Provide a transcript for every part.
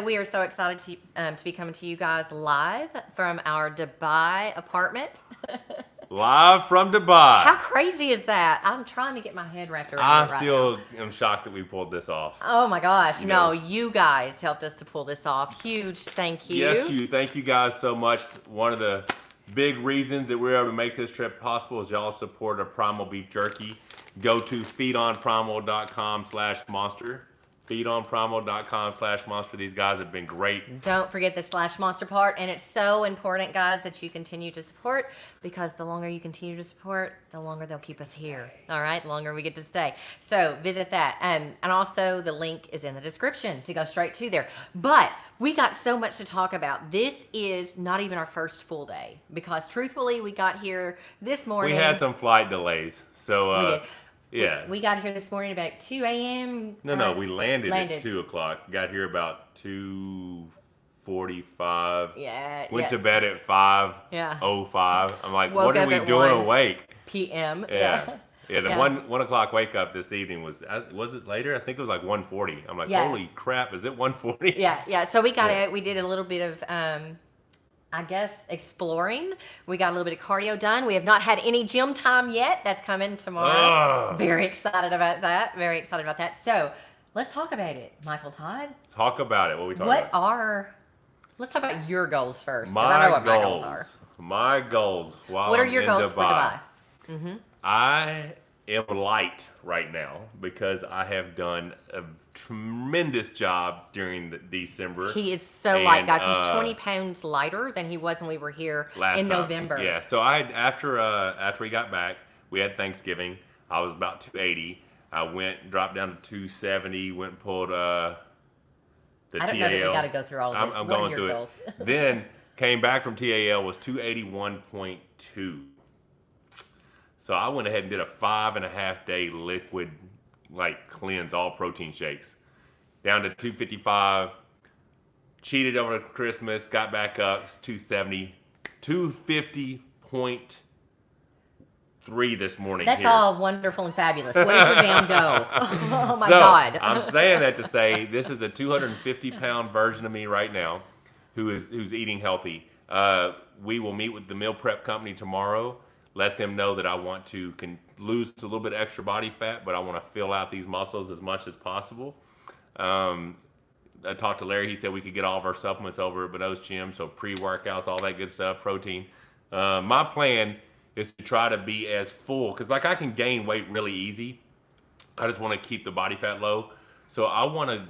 We are so excited to be coming to you guys live from our Dubai apartment. Live from Dubai. How crazy is that? I'm trying to get my head wrapped around I it right still now. am shocked that we pulled this off. Oh my gosh. You No, know. you guys helped us to pull this off. Huge thank you. Yes, thank you guys so much. One of the big reasons that we were able to make this trip possible is y'all support of Primal Beef Jerky. Go to feedonprimal.com/monster. Feedonprimal.com/monster. These guys have been great. Don't forget the /monster part, and it's so important, guys, that you continue to support, because the longer you continue to support, the longer they'll keep us here. All right, the longer we get to stay. So visit that, and also the link is in the description to go straight to there. But we got so much to talk about. This is not even our first full day, because truthfully, we got here this morning. We had some flight delays, so We did. yeah. We got here this morning about 2 a.m. No, we landed at 2 o'clock. Got here about 2:45. Yeah. Went to bed at 5:05. Yeah. I'm like, Woke what are up we at doing 1 awake? p.m. Yeah. Yeah, the Yeah. 1 o'clock wake up this evening was it later? I think it was like 1:40. I'm like, Yeah. holy crap, is it 1:40? Yeah. So we got Yeah. it. We did a little bit of, I guess, exploring. We got a little bit of cardio done. We have not had any gym time yet. That's coming tomorrow. Ugh. Very excited about that. Very excited about that. So let's talk about it, Michael Todd. Talk about it. What are we talking about? Let's talk about your goals first. 'Cause My I know what my goals. goals are. My goals while What are I'm your in goals for Dubai? I am light right now because I have done a tremendous job during December. He is so light, And, guys. He's 20 pounds lighter than he was when we were here last in time. November. Yeah, so after we got back, we had Thanksgiving. I was about 280. I dropped down to 270. Went and pulled the I don't TAL. know that we got to go through all of this. I'm What going are through your goals? it. Then came back from TAL was 281.2. So I went ahead and did a 5.5 day liquid cleanse, all protein shakes, down to 255. Cheated over Christmas, got back up 270, 250.3 this morning. That's here. all wonderful and fabulous. What is your damn go? Oh my So, God. I'm saying that to say this is a 250-pound version of me right now who's eating healthy. We will meet with the meal prep company tomorrow. Let them know that I want to lose a little bit of extra body fat, but I want to fill out these muscles as much as possible. I talked to Larry. He said we could get all of our supplements over at Bonneau's Gym, so pre-workouts, all that good stuff, protein. My plan is to try to be as full, because I can gain weight really easy. I just want to keep the body fat low. So I want to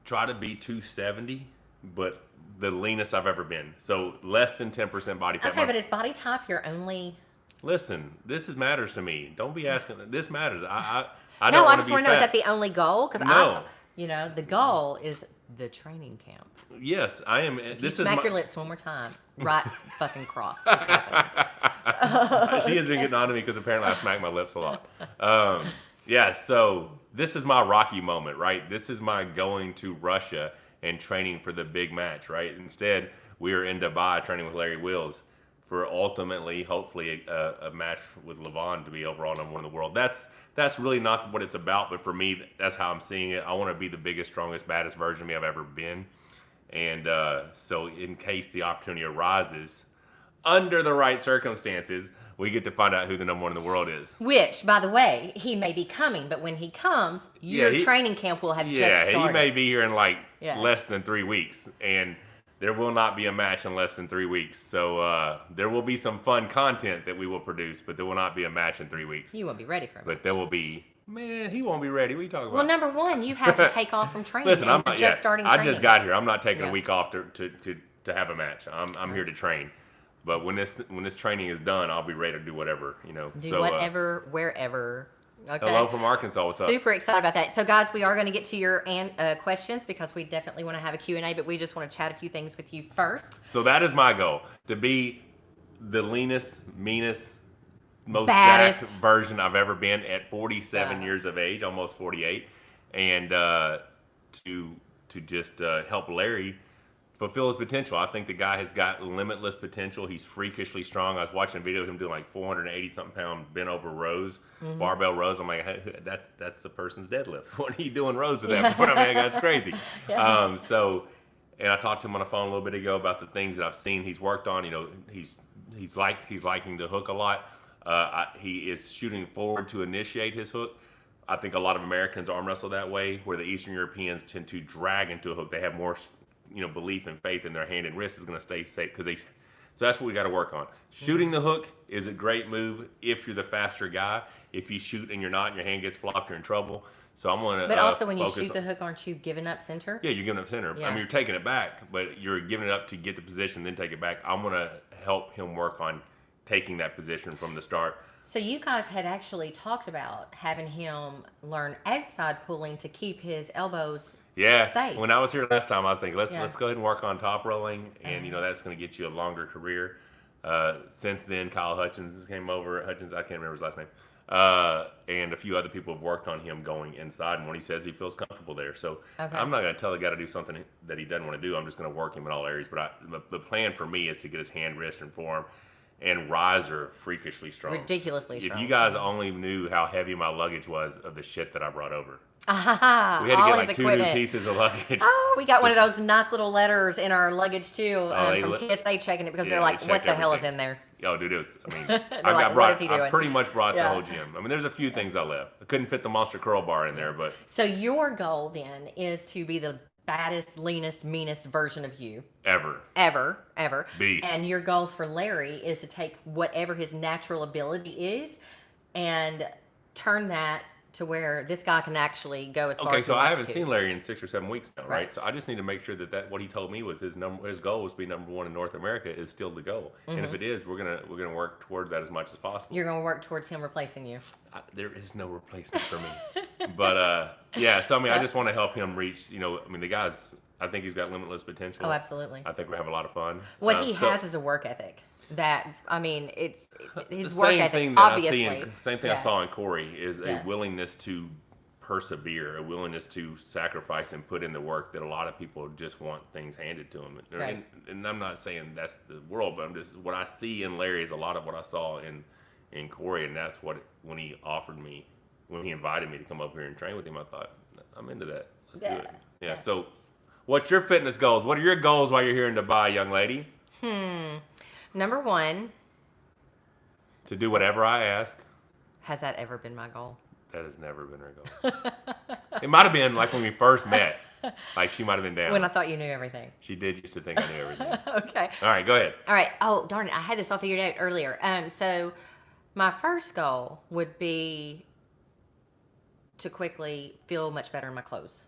try to be 270, but the leanest I've ever been. So less than 10% body fat. Okay, but is body type your only... Listen, matters to me. Don't be asking. This matters. I No, don't I want just to be want to know, is fat. that the only goal? Because No. the goal is the training camp. Yes, I am. This is Smack my, your lips one more time. Right fucking cross. She has been getting on to me because apparently I smack my lips a lot. Yeah, so this is my Rocky moment, right? This is my going to Russia and training for the big match, right? Instead, we are in Dubai training with Larry Wills for ultimately, hopefully, a match with Levon to be overall #1 in the world. That's really not what it's about, but for me, that's how I'm seeing it. I want to be the biggest, strongest, baddest version of me I've ever been. And so in case the opportunity arises, under the right circumstances, we get to find out who the #1 in the world is. Which, by the way, he may be coming, but when he comes, your training camp will have just started. Yeah, he may be here in Yeah. less than 3 weeks, and there will not be a match in less than 3 weeks. So there will be some fun content that we will produce, but there will not be a match in 3 weeks. You won't be ready for him. But there will be. Man, he won't be ready. What are you talking about? Well, number one, you have to take off from training. Listen, I'm and not just yet. starting I training. just got here. I'm not taking Yeah. a week off to have a match. I'm here to train. But when this training is done, I'll be ready to do whatever, Do whatever, wherever. Okay. Hello from Arkansas. What's up? Super excited about that. So, guys, we are going to get to your questions because we definitely want to have a Q&A, but we just want to chat a few things with you first. So that is my goal, to be the leanest, meanest, most Baddest. jacked version I've ever been at 47 Yeah. years of age, almost 48, and to just help Larry fulfill his potential. I think the guy has got limitless potential. He's freakishly strong. I was watching a video of him doing 480 something pound bent over rows, barbell rows. I'm like, hey, that's the person's deadlift. What are you doing rows with that? I mean, that's crazy. Yeah. So And I talked to him on the phone a little bit ago about the things that I've seen he's worked on. You know, he's liking the hook a lot. He is shooting forward to initiate his hook. I think a lot of Americans arm wrestle that way, where the Eastern Europeans tend to drag into a hook. They have more, belief and faith in their hand and wrist is going to stay safe So that's what we got to work on. Shooting the hook is a great move if you're the faster guy. If you shoot and you're not, and your hand gets flopped, you're in trouble. So I'm going to. But also, when you shoot the hook, aren't you giving up center? Yeah, you're giving up center. Yeah. I mean, you're taking it back, but you're giving it up to get the position, then take it back. I'm going to help him work on taking that position from the start. So you guys had actually talked about having him learn outside pulling to keep his elbows safe. When I was here last time, I was thinking, let's go ahead and work on top rolling, and that's going to get you a longer career. Since then, Kyle Hutchins came over. I can't remember his last name. And a few other people have worked on him going inside, and when he says he feels comfortable there. So I'm not going to tell the guy to do something that he doesn't want to do. I'm just going to work him in all areas. But the plan for me is to get his hand, wrist, and forearm and riser freakishly strong. Ridiculously strong. If you guys only knew how heavy my luggage was of the shit that I brought over. We had to get like 2 new pieces of luggage. Oh, we got one of those nice little letters in our luggage too from TSA checking it because they're like, what the hell is in there? Oh, dude, it was, I pretty much brought the whole gym. I mean, there's a few things I left. I couldn't fit the Monster Curl bar in there, but. So your goal then is to be the baddest, leanest, meanest version of you. Ever. Beast. And your goal for Larry is to take whatever his natural ability is and turn that to where this guy can actually go as far as he wants to. Okay, so I haven't seen Larry in 6 or 7 weeks now, right? So I just need to make sure that what he told me was his goal was to be #1 in North America is still the goal. Mm-hmm. And if it is, we're gonna work towards that as much as possible. You're gonna work towards him replacing you. There is no replacement for me. But so I mean, I just want to help him reach. The guy's. I think he's got limitless potential. Oh, absolutely. I think we have a lot of fun. What he has is a work ethic. It's his work ethic, obviously. Same thing I saw in Corey is a willingness to persevere, a willingness to sacrifice and put in the work that a lot of people just want things handed to them. Right. And I'm not saying that's the world, but I'm just, what I see in Larry is a lot of what I saw in Corey, and that's what, when he invited me to come up here and train with him, I thought, I'm into that. Let's do it. Yeah. So what's your fitness goals? What are your goals while you're here in Dubai, young lady? Number 1. To do whatever I ask. Has that ever been my goal? That has never been her goal. It might have been like when we first met. Like she might have been down. When I thought you knew everything. She did used to think I knew everything. Okay. All right, go ahead. All right. Oh, darn it. I had this all figured out earlier. So my first goal would be to quickly feel much better in my clothes.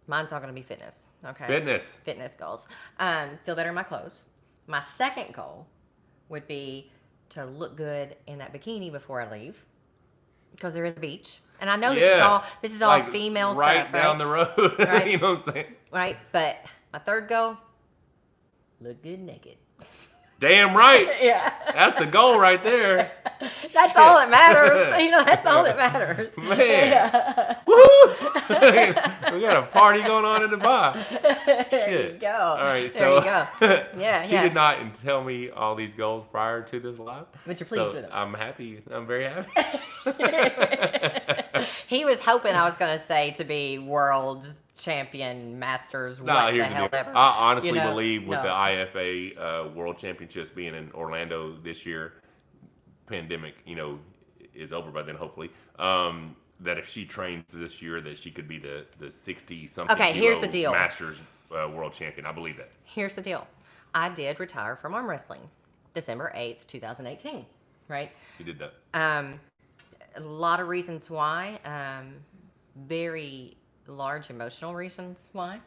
Mine's not going to be fitness. Okay. Fitness goals. Feel better in my clothes. My second goal would be to look good in that bikini before I leave, because there is a beach, and I know this is all like female right stuff, down the road. Right? You know what I'm saying? Right. But my third goal: look good naked. Damn right. Yeah. That's a goal right there. That's all that matters. That's all that matters. Man. Yeah. Woo! We got a party going on in Dubai. There you go. All right, there you go. Yeah, she did not tell me all these goals prior to this live. But you're pleased with them. I'm happy. I'm very happy. He was hoping I was going to say to be world champion, masters, what the hell ever. I honestly believe with the IFA World Championships being in Orlando this year, pandemic, is over by then, hopefully. That if she trains this year, that she could be the 60-something here's the deal. Masters World Champion. I believe that. Here's the deal. I did retire from arm wrestling December 8th, 2018, right? You did that. A lot of reasons why. Very large emotional reasons why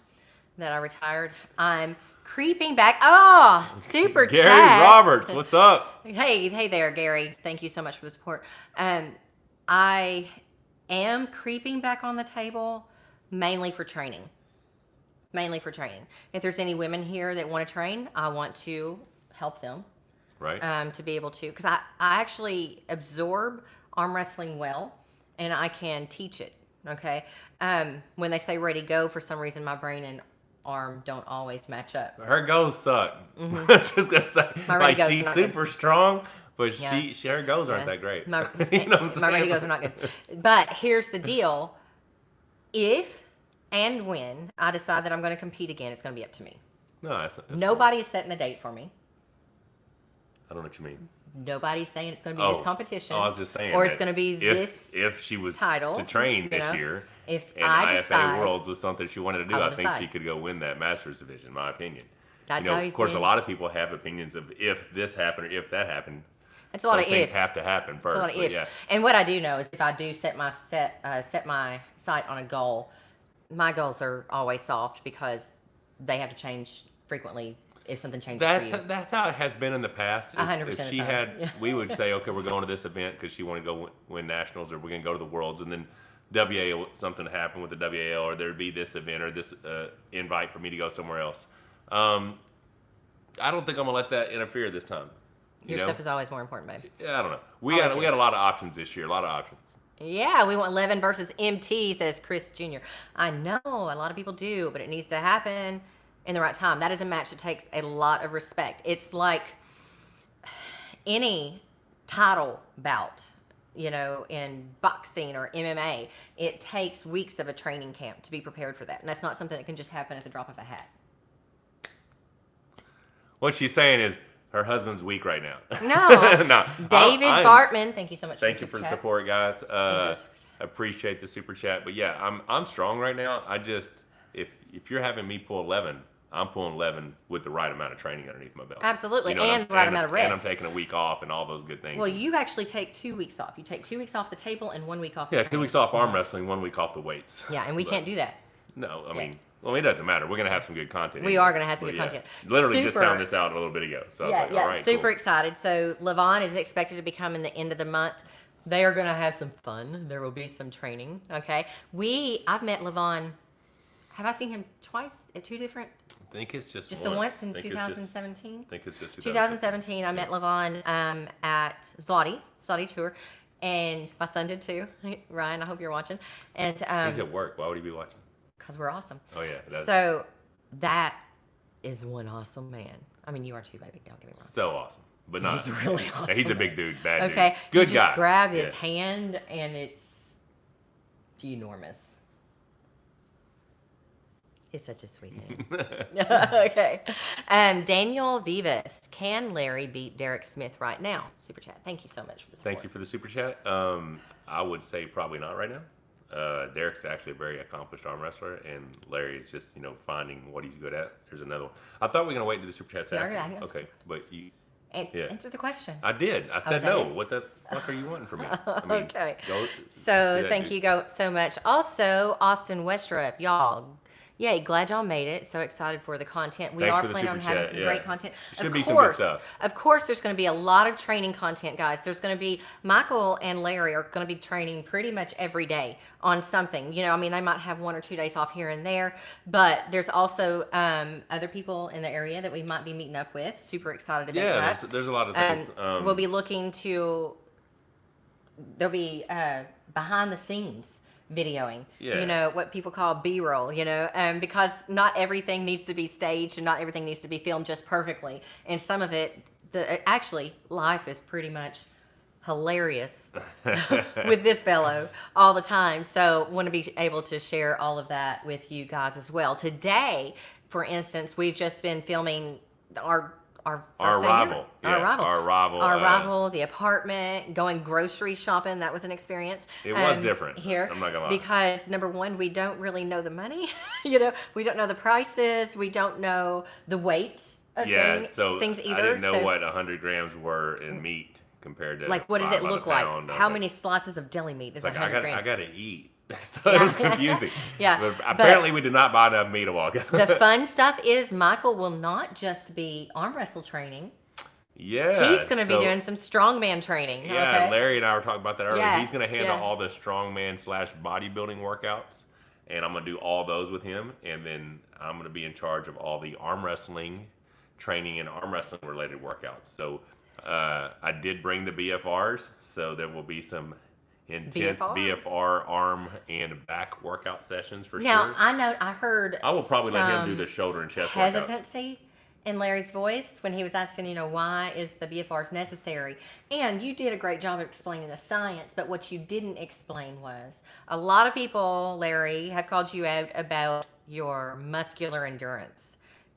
that I retired. I'm creeping back. Oh, super Gary chat. Roberts, what's up? Hey there, Gary. Thank you so much for the support. I am creeping back on the table mainly for training. If there's any women here that want to train, I want to help them. Right. To be able to, because I actually absorb arm wrestling well, and I can teach it. Okay. When they say ready, go, for some reason my brain and arm don't always match up. Her goals suck. Mm-hmm. Just gonna say, she's super strong, but her goals aren't that great. My ready goes are not good. But here's the deal: if and when I decide that I'm going to compete again, it's going to be up to me. No, that's Nobody is setting the date for me. I don't know what you mean. Nobody's saying it's going to be this competition. Oh, I was just saying. Or it's going to be if she was title to train this year, if and I IFA decide, Worlds was something she wanted to do, I think decide. she could go win that Masters division, in my opinion. That's how he's of course, been. a lot of people have opinions of if this happened or if that happened. It's a lot Those of things ifs. have to happen first. It's a lot of ifs. Yeah. And what I do know is if I do set my sight on a goal, my goals are always soft because they have to change frequently if something changes for you. That's how it has been in the past. 100% If of she the time. had, we would say, okay, we're going to this event because she wanted to go win nationals, or we're going to go to the Worlds, and then WAO, something happened with the WAO, or there'd be this event or this invite for me to go somewhere else. I don't think I'm gonna let that interfere this time. Your stuff is always more important, babe. Yeah, I don't know. We got a lot of options this year. A lot of options. Yeah, we want Levin versus MT, says Chris Jr. I know a lot of people do, but it needs to happen in the right time. That is a match that takes a lot of respect. It's like any title bout, in boxing or MMA. It takes weeks of a training camp to be prepared for that, and that's not something that can just happen at the drop of a hat. What she's saying is her husband's weak right now. No. No. David Bartman, thank you so much. Thank you for the support, guys. Appreciate the super chat. But yeah, I'm strong right now. I just if you're having me pull 11, I'm pulling 11 with the right amount of training underneath my belt. Absolutely, and the right amount of rest. And I'm taking a week off and all those good things. Well, you actually take 2 weeks off. You take 2 weeks off the table and 1 week off. Yeah, 2 weeks off arm wrestling, 1 week off the weights. Yeah, and we can't do that. No, I mean. Well, it doesn't matter. We're going to have some good content. We are going to have some good content. Literally just found this out a little bit ago. So I was like, all right, super excited. So Levon is expected to be coming the end of the month. They are going to have some fun. There will be some training. Okay. I've met Levon. Have I seen him twice at 2 different? I think it's just the once in 2017. I think it's just 2017. I met Levon at Zloty Tour. And my son did too. Ryan, I hope you're watching. And he's at work. Why would he be watching? Because we're awesome. Oh, yeah. So that is one awesome man. I mean, you are too, baby. Don't get me wrong. So awesome. But not. He's really awesome. He's a big dude. Bad dude. Okay. Good you guy. Just grab his hand, and it's enormous. He's such a sweet man. Okay. Daniel Vivas. Can Larry beat Derek Smith right now? Super chat. Thank you so much for the support. Thank you for the super chat. I would say probably not right now. Derek's actually a very accomplished arm wrestler, and Larry is just, finding what he's good at. There's another one. I thought we were going to wait to the super chats after. Okay, but you... Answer the question. I did. I said no. What the fuck are you wanting from me? I mean, okay. So thank you so much. Also, Austin Westrup, y'all. Yay, glad y'all made it. So excited for the content. We are planning on having some great content. Should be some good stuff. Of course, there's going to be a lot of training content, guys. There's going to be, Michael and Larry are going to be training pretty much every day on something. They might have 1 or 2 days off here and there, but there's also other people in the area that we might be meeting up with. Super excited about that. Yeah, there's a lot of things. We'll be looking to, there'll be behind the scenes videoing, what people call B-roll, because not everything needs to be staged and not everything needs to be filmed just perfectly. And some of it, actually, life is pretty much hilarious with this fellow all the time. So want to be able to share all of that with you guys as well. Today, for instance, we've just been filming our arrival, the apartment, going grocery shopping. That was an experience. It was different here. I'm not gonna lie. Because number one, we don't really know the money. We don't know the prices. We don't know the weights of things either. I didn't know what 100 grams were in meat compared to what does it look like? How many slices of deli meat is 100 grams? I gotta eat. So it was confusing. But apparently we did not buy enough meat a while ago. The fun stuff is Michael will not just be arm wrestle training. Yeah. He's going to be doing some strongman training. Yeah, okay? Larry and I were talking about that earlier. Yeah, He's going to handle all the strongman / bodybuilding workouts, and I'm going to do all those with him, and then I'm going to be in charge of all the arm wrestling training and arm wrestling related workouts. So I did bring the BFRs, so there will be some intense BFR arm and back workout sessions for sure. Now, I heard I will probably let him do the shoulder and chest hesitancy workouts. in Larry's voice when he was asking, why is the BFRs necessary? And you did a great job of explaining the science, but what you didn't explain was a lot of people, Larry, have called you out about your muscular endurance.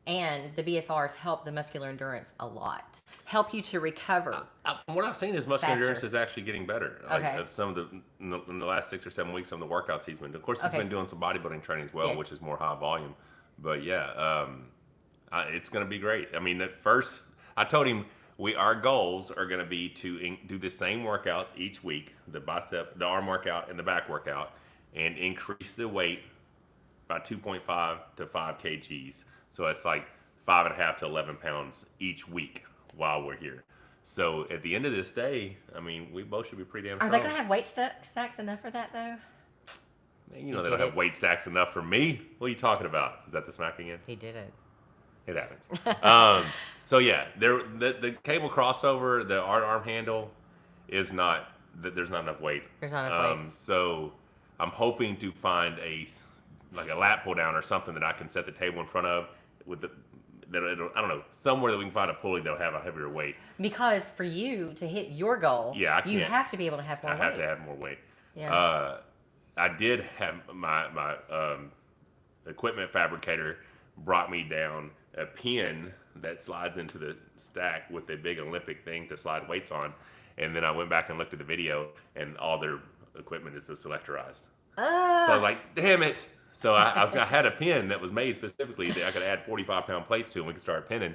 And the BFRs help the muscular endurance a lot. Help you to recover. From what I've seen, his muscular Faster. endurance is actually getting better. Okay. Some of in the last 6 or 7 weeks, some of the workouts he's been doing. Of course, he's been doing some bodybuilding training as well, Yeah. which is more high volume. But yeah, it's going to be great. I mean, at first, I told him our goals are going to be to do the same workouts each week: the bicep, the arm workout, and the back workout, and increase the weight by 2.5 to 5 kgs. So it's like 5.5 to 11 pounds each week while we're here. So at the end of this day, I mean, we both should be pretty damn strong. Are they going to have weight stacks enough for that, though? Man, they don't have weight stacks enough for me. What are you talking about? Is that the smack again? He did it. It happens. So yeah, the cable crossover, the arm handle is not, there's not enough weight. There's not enough weight. So I'm hoping to find a lat pull down or something that I can set the table in front of with I don't know, somewhere that we can find a pulley that'll have a heavier weight. Because for you to hit your goal, you have to be able to have more weight. I have to have more weight. Yeah. I did have my equipment fabricator brought me down a pin that slides into the stack with a big Olympic thing to slide weights on. And then I went back and looked at the video, and all their equipment is selectorized. So I was like, damn it. So I had a pin that was made specifically that I could add 45-pound plates to, and we could start pinning.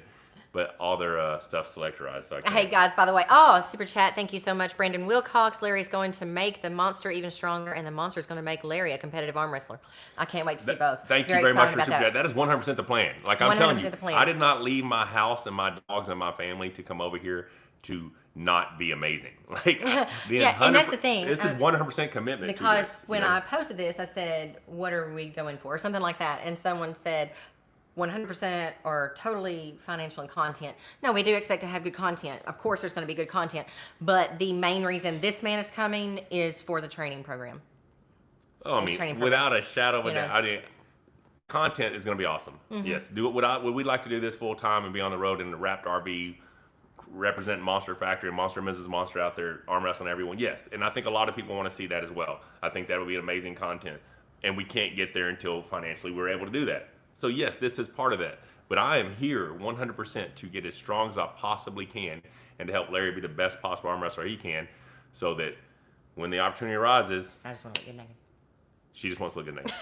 But all their stuff's selectorized. So hey, guys, by the way, super chat. Thank you so much, Brandon Wilcox. Larry's going to make the monster even stronger, and the monster is going to make Larry a competitive arm wrestler. I can't wait to see both. Thank you very much for super chat. That is 100% the plan. Like I'm telling you, I did not leave my house and my dogs and my family to come over here to not be amazing. Like, and that's the thing. This is 100% commitment. Because when I posted this, I said, "What are we going for?" or something like that, and someone said, 100% or totally financial and content. No, we do expect to have good content. Of course, there's going to be good content, but the main reason this man is coming is for the training program. Oh, I mean, without a shadow of a doubt, content is going to be awesome. Mm-hmm. Yes, would we like to do this full time and be on the road in the wrapped RV, represent Monster Factory and Monster and Mrs. Monster out there arm wrestling everyone? Yes, and I think a lot of people want to see that as well. I think that would be amazing content, and we can't get there until financially we're able to do that. So yes, this is part of that. But I am here 100% to get as strong as I possibly can and to help Larry be the best possible arm wrestler he can, so that when the opportunity arises, I just want to look good naked. She just wants to look good naked.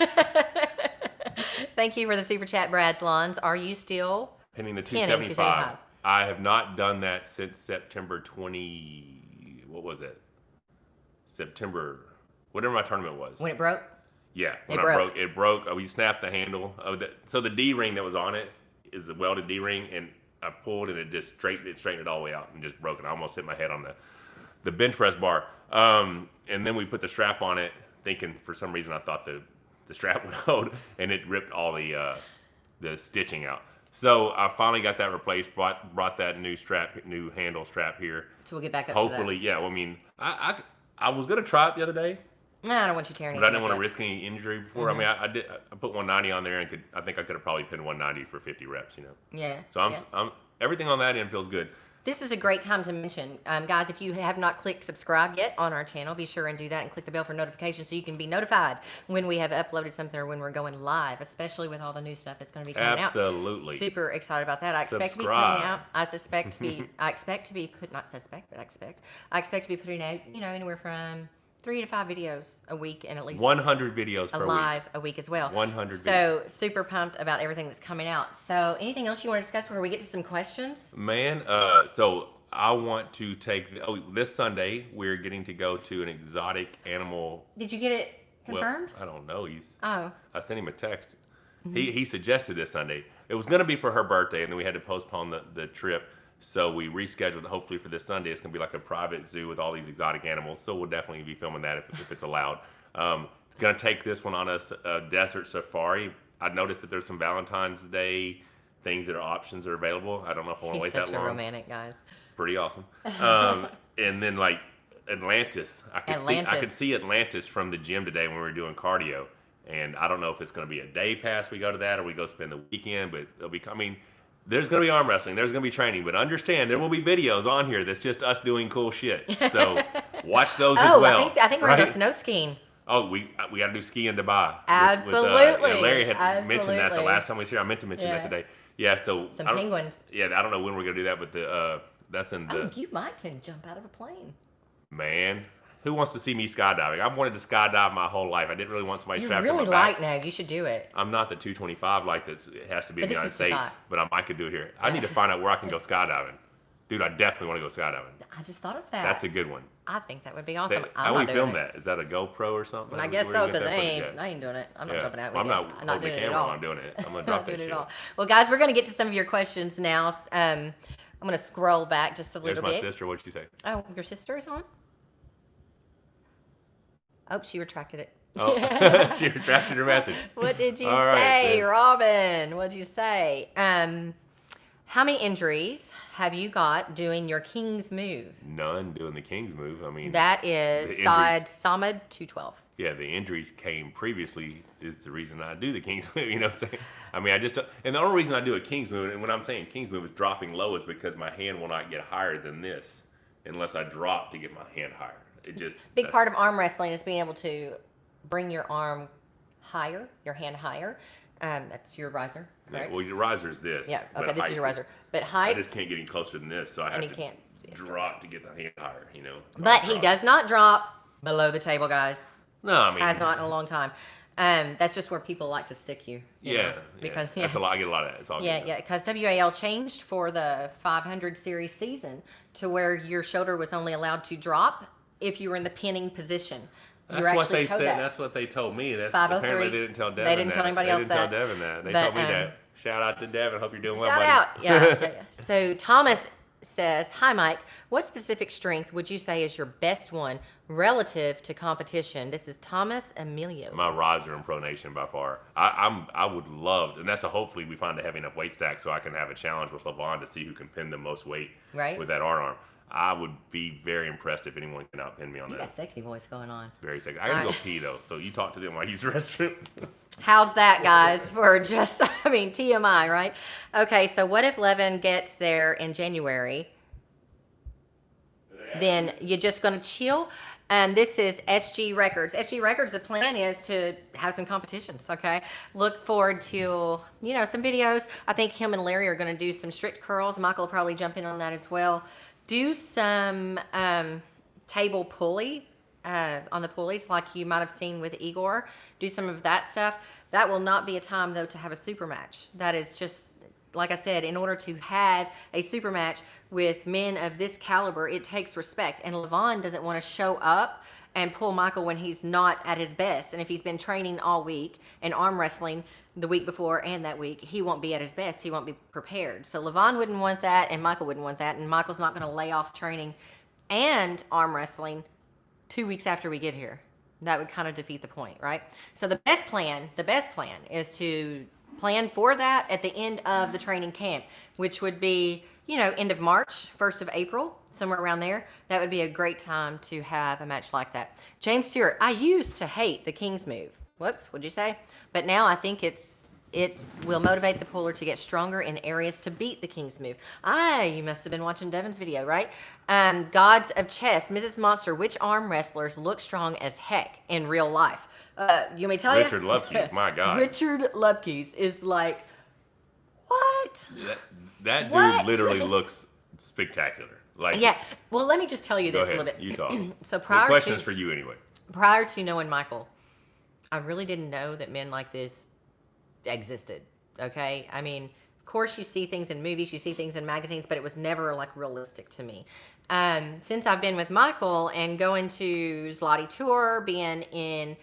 Thank you for the super chat, Brad's Lawns. Are you still pinning the 275? I have not done that since September 20. What was it? September, whatever my tournament was. When it broke? Yeah, it broke. We snapped the handle of the. So the D-ring that was on it is a welded D-ring, and I pulled and it just straightened it all the way out and just broke it. I almost hit my head on the bench press bar. And then we put the strap on it, thinking for some reason I thought the strap would hold, and it ripped all the stitching out. So I finally got that replaced. Brought that new handle strap here. So we'll get back up. Hopefully, to that. yeah. Well, I mean, I was gonna try it the other day. No, I don't want you tearing it. But I didn't want to risk any injury before. Mm-hmm. I mean, I put 190 on there, and I think I could have probably pinned 190 for 50 reps. Yeah. So I'm everything on that end feels good. This is a great time to mention, guys, if you have not clicked subscribe yet on our channel, be sure and do that and click the bell for notifications so you can be notified when we have uploaded something or when we're going live, especially with all the new stuff that's going to be coming out. Absolutely. Super excited about that. I expect to be putting out, I expect to be putting out, anywhere from 3 to 5 videos a week and at least 100 videos per week. Live a week as well. 100 So super pumped about everything that's coming out. So anything else you want to discuss before we get to some questions? Man, so I want to take, this Sunday we're getting to go to an exotic animal. Did you get it confirmed? Well, I don't know. I sent him a text. Mm-hmm. He suggested this Sunday. It was going to be for her birthday, and then we had to postpone the trip. So we rescheduled hopefully for this Sunday. It's going to be like a private zoo with all these exotic animals. So we'll definitely be filming that if it's allowed. Going to take this one on a desert safari. I noticed that there's some Valentine's Day things that are options are available. I don't know if I want to wait that long. He's such a romantic, guys. Pretty awesome. And then like Atlantis. I could see Atlantis from the gym today when we were doing cardio. And I don't know if it's going to be a day pass we go to that or we go spend the weekend. But it'll be, There's going to be arm wrestling. There's going to be training. But understand, there will be videos on here that's just us doing cool shit. So watch those as well. I think we're going to go snow skiing. Oh, we got to do ski in Dubai. Absolutely. Larry had mentioned that the last time we was here. I meant to mention that today. Yeah, so some penguins. Yeah, I don't know when we're going to do that, but that's in the... Oh, you might can jump out of a plane. Man, who wants to see me skydiving? I've wanted to skydive my whole life. I didn't really want somebody strapped to my back. You're really light now. You should do it. I'm not the 225 like that. It has to be in the United States, but I could do it here. Yeah. I need to find out where I can go skydiving. Dude, I definitely want to go skydiving. I just thought of that. That's a good one. I think that would be awesome. How we film that? Is that a GoPro or something? I guess so, because I ain't doing it. I'm not jumping out. I'm not holding the camera while I'm doing it. I'm going to drop that shit. Well, guys, we're going to get to some of your questions now. I'm going to scroll back just a little bit. There's my sister. What'd she say? Oh, your sister is on? Oh, she retracted it. Oh, she retracted her message. What did you say, Robin? What did you say? How many injuries have you got doing your King's move? None doing the King's move. I mean, that is side Samad 212. Yeah, the injuries came previously is the reason I do the King's move. You know what I'm saying? I mean, and the only reason I do a King's move, and when I'm saying King's move is dropping low, is because my hand will not get higher than this unless I drop to get my hand higher. Big part of arm wrestling is being able to bring your arm higher, your hand higher. That's your riser, correct? Yeah, well, your riser is this. Yeah, okay, this is your riser. But height... I just can't get any closer than this, so I have to drop to get the hand higher, you know. But he does not drop below the table, guys. No, I mean... Has not in a long time. That's just where people like to stick you. Yeah, because that's a lot. I get a lot of that. It's all good. Yeah, because WAL changed for the 500 series season to where your shoulder was only allowed to drop if you were in the pinning position. That's what they said. That's what they told me. That's apparently they didn't tell Devin. They didn't tell anybody else that. They didn't tell Devin that. They told me that. Shout out to Devin. Hope you're doing well, buddy. Shout out. Yeah. So Thomas says, "Hi, Mike. What specific strength would you say is your best one relative to competition?" This is Thomas Emilio. My riser and pronation by far. I would love, and that's hopefully we find a heavy enough weight stack so I can have a challenge with LaVon to see who can pin the most weight with that arm. I would be very impressed if anyone can outpin me on that. You got sexy voice going on. Very sexy. I gotta go pee though, so you talk to them while I use the restroom. How's that, guys? For just, TMI, right? Okay, so what if Levin gets there in January? Then you're just gonna chill? And this is SG Records. SG Records, the plan is to have some competitions, okay? Look forward to, some videos. I think him and Larry are gonna do some strict curls. Michael will probably jump in on that as well. Do some table pulley on the pulleys like you might have seen with Igor. Do some of that stuff. That will not be a time, though, to have a super match. That is just, like I said, in order to have a super match with men of this caliber, it takes respect. And LaVon doesn't want to show up and pull Michael when he's not at his best. And if he's been training all week and arm wrestling the week before and that week, he won't be at his best. He won't be prepared. So LaVon wouldn't want that, and Michael wouldn't want that. And Michael's not going to lay off training and arm wrestling 2 weeks after we get here. That would kind of defeat the point, right? So the best plan is to plan for that at the end of the training camp, which would be, end of March, 1st of April, somewhere around there. That would be a great time to have a match like that. James Stewart, I used to hate the King's move. Whoops, what'd you say? But now I think it will motivate the puller to get stronger in areas to beat the King's move. You must have been watching Devin's video, right? Gods of Chess, Mrs. Monster, which arm wrestlers look strong as heck in real life? You may tell Richard Lupke, my God. Richard Lupke is like, what? That dude literally looks spectacular. Yeah. Well, let me just tell you this a little bit. You talk. So the question is for you anyway. Prior to knowing Michael, I really didn't know that men like this existed. Okay, of course you see things in movies, you see things in magazines, but it was never like realistic to me. Since I've been with Michael and going to Zloty Tour, being in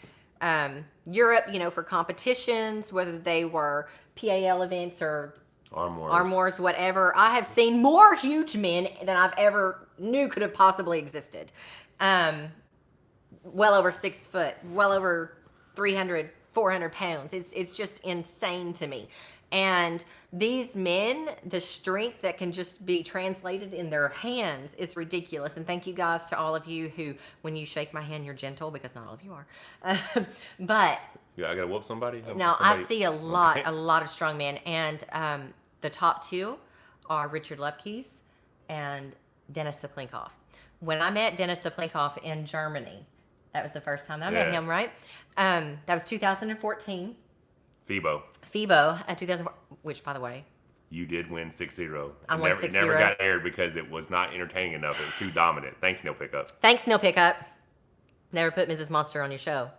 Europe, for competitions, whether they were PAL events or Arm Wars, whatever, I have seen more huge men than I've ever knew could have possibly existed. Well over 6 foot, well over 300, 400 pounds. It's just insane to me. And these men, the strength that can just be translated in their hands is ridiculous. And thank you guys to all of you who, when you shake my hand, you're gentle, because not all of you are. But yeah, I gotta whoop somebody. No, I see a lot of strong men. And The top two are Richard Lepke's and Dennis Saplinkoff. When I met Dennis Saplinkoff in Germany, that was the first time that I met him, right? That was 2014. FIBO. 2004, which, by the way, You did win 6-0. I won 6-0. It never got aired because it was not entertaining enough. It was too dominant. Thanks, Neil Pickup. Thanks, Neil Pickup. Never put Mrs. Monster on your show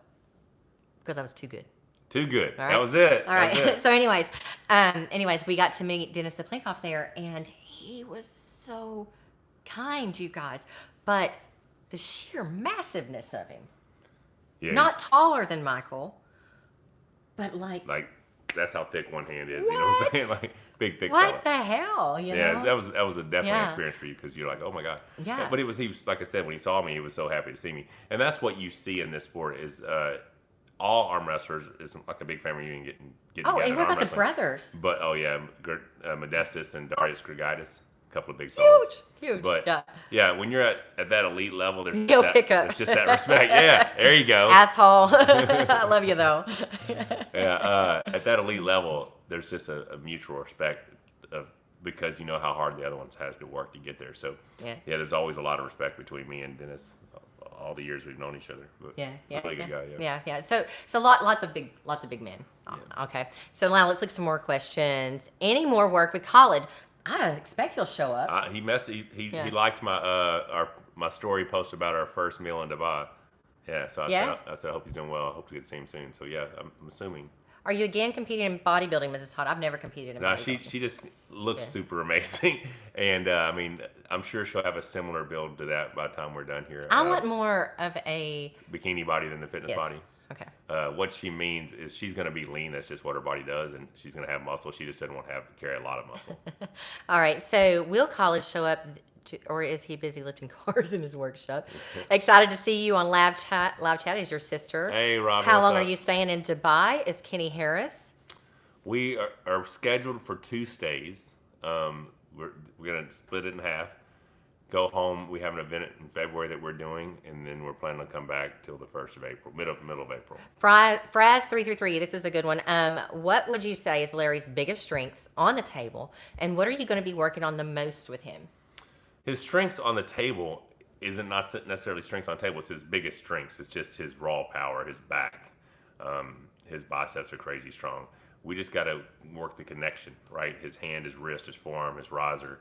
because I was too good. Too good. All right. That was it. All right. So, anyways, we got to meet Dennis Saplinkoff there, and he was so kind, you guys. But the sheer massiveness of him. Yeah, Not taller than Michael, but like that's how thick one hand is. You know what I'm saying? Like big, thick. What the hell? You know? that was a definite experience for you because you're like, oh my god. Yeah. But he was like I said, when he saw me, he was so happy to see me, and that's what you see in this sport is all arm wrestlers is like a big family union getting Oh, together. and what about wrestling. the brothers? But Modestus and Darius Grigaitis, a couple of big fellas. Huge. But yeah, when you're at that elite level, there's Neil Pickup. there's just that respect. Yeah, there you go. Asshole. I love you though. At that elite level, there's just a mutual respect because you know how hard the other ones has to work to get there. So yeah, there's always a lot of respect between me and Dennis. All the years we've known each other. But really good guy. Yeah. So lots of big men. Yeah. Okay. So now let's look some more questions. Any more work with Khalid? I expect he'll show up. He liked my story post about our first meal in Dubai. Yeah. So I said I hope he's doing well. I hope to get to see him soon. So yeah, I'm assuming. Are you again competing in bodybuilding, Mrs. Todd? I've never competed in bodybuilding. No, she just looks super amazing, and I mean, I'm sure she'll have a similar build to that by the time we're done here. I want more of a bikini body than the fitness body. Okay. What she means is she's going to be lean. That's just what her body does, and she's going to have muscle. She just doesn't want to carry a lot of muscle. All right. So will Khalid show up? Or is he busy lifting cars in his workshop? Excited to see you on Live Chat. Live Chat is your sister. Hey, Robin. How long are you staying in Dubai? Is Kenny Harris? We are scheduled for 2 stays. We're going to split it in half. Go home. We have an event in February that we're doing, and then we're planning to come back till the 1st of April, middle of April. Fraz333, this is a good one. What would you say is Larry's biggest strengths on the table, and what are you going to be working on the most with him? His strengths on the table isn't not necessarily strengths on the table. It's his biggest strengths. It's just his raw power, his back. His biceps are crazy strong. We just got to work the connection, right? His hand, his wrist, his forearm, his riser.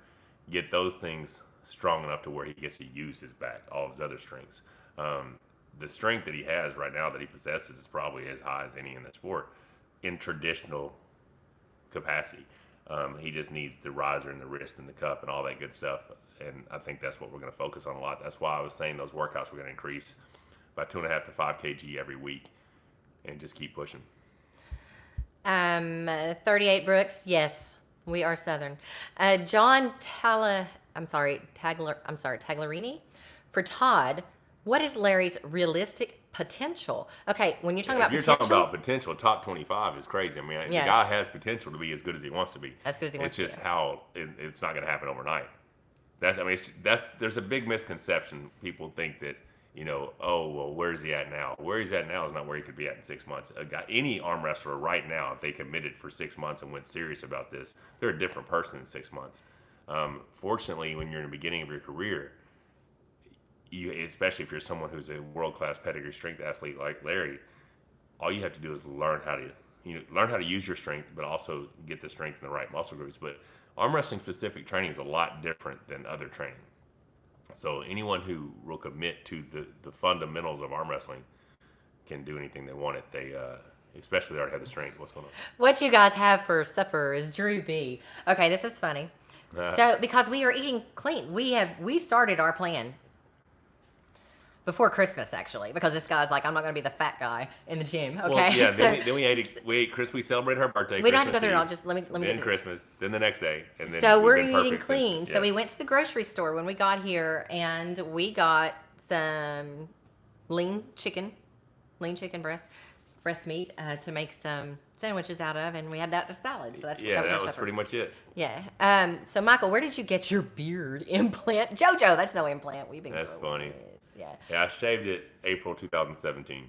Get those things strong enough to where he gets to use his back, all of his other strengths. The strength that he has right now that he possesses is probably as high as any in the sport in traditional capacity. He just needs the riser and the wrist and the cup and all that good stuff. And I think that's what we're going to focus on a lot. That's why I was saying those workouts we're going to increase by 2.5 to 5 kg every week and just keep pushing. 38 Brooks, yes, we are Southern. John Taglerini. For Todd, what is Larry's realistic potential? Okay, when you're talking about potential. If you're talking about potential, top 25 is crazy. I mean, the guy has potential to be as good as he wants to be. As good as he wants to be. It's just how it's not going to happen overnight. There's a big misconception. People think that, oh, well, where's he at now? Where he's at now is not where he could be at in 6 months. Any arm wrestler right now, if they committed for 6 months and went serious about this, they're a different person in 6 months. Fortunately, when you're in the beginning of your career, especially if you're someone who's a world-class pedigree strength athlete like Larry, all you have to do is learn how to use your strength, but also get the strength in the right muscle groups. But arm wrestling specific training is a lot different than other training. So anyone who will commit to the fundamentals of arm wrestling can do anything they want if they, especially they already have the strength. What's going on? What you guys have for supper is Drew B. Okay, this is funny. So because we are eating clean, we started our plan before Christmas, actually, because this guy's like, I'm not going to be the fat guy in the gym, okay? Well, yeah, then we ate Christmas. We celebrated her birthday. We don't have to go through it all. Just let me then get Christmas, then the next day, and then so we've we're been eating perfect clean. since, So we went to the grocery store when we got here, and we got some lean chicken breast meat to make some sandwiches out of, and we had that to salad. So that was pretty much it. Yeah. So Michael, where did you get your beard implant? JoJo, that's no implant. We've been. That's funny. Yeah. Yeah, I shaved it April 2017.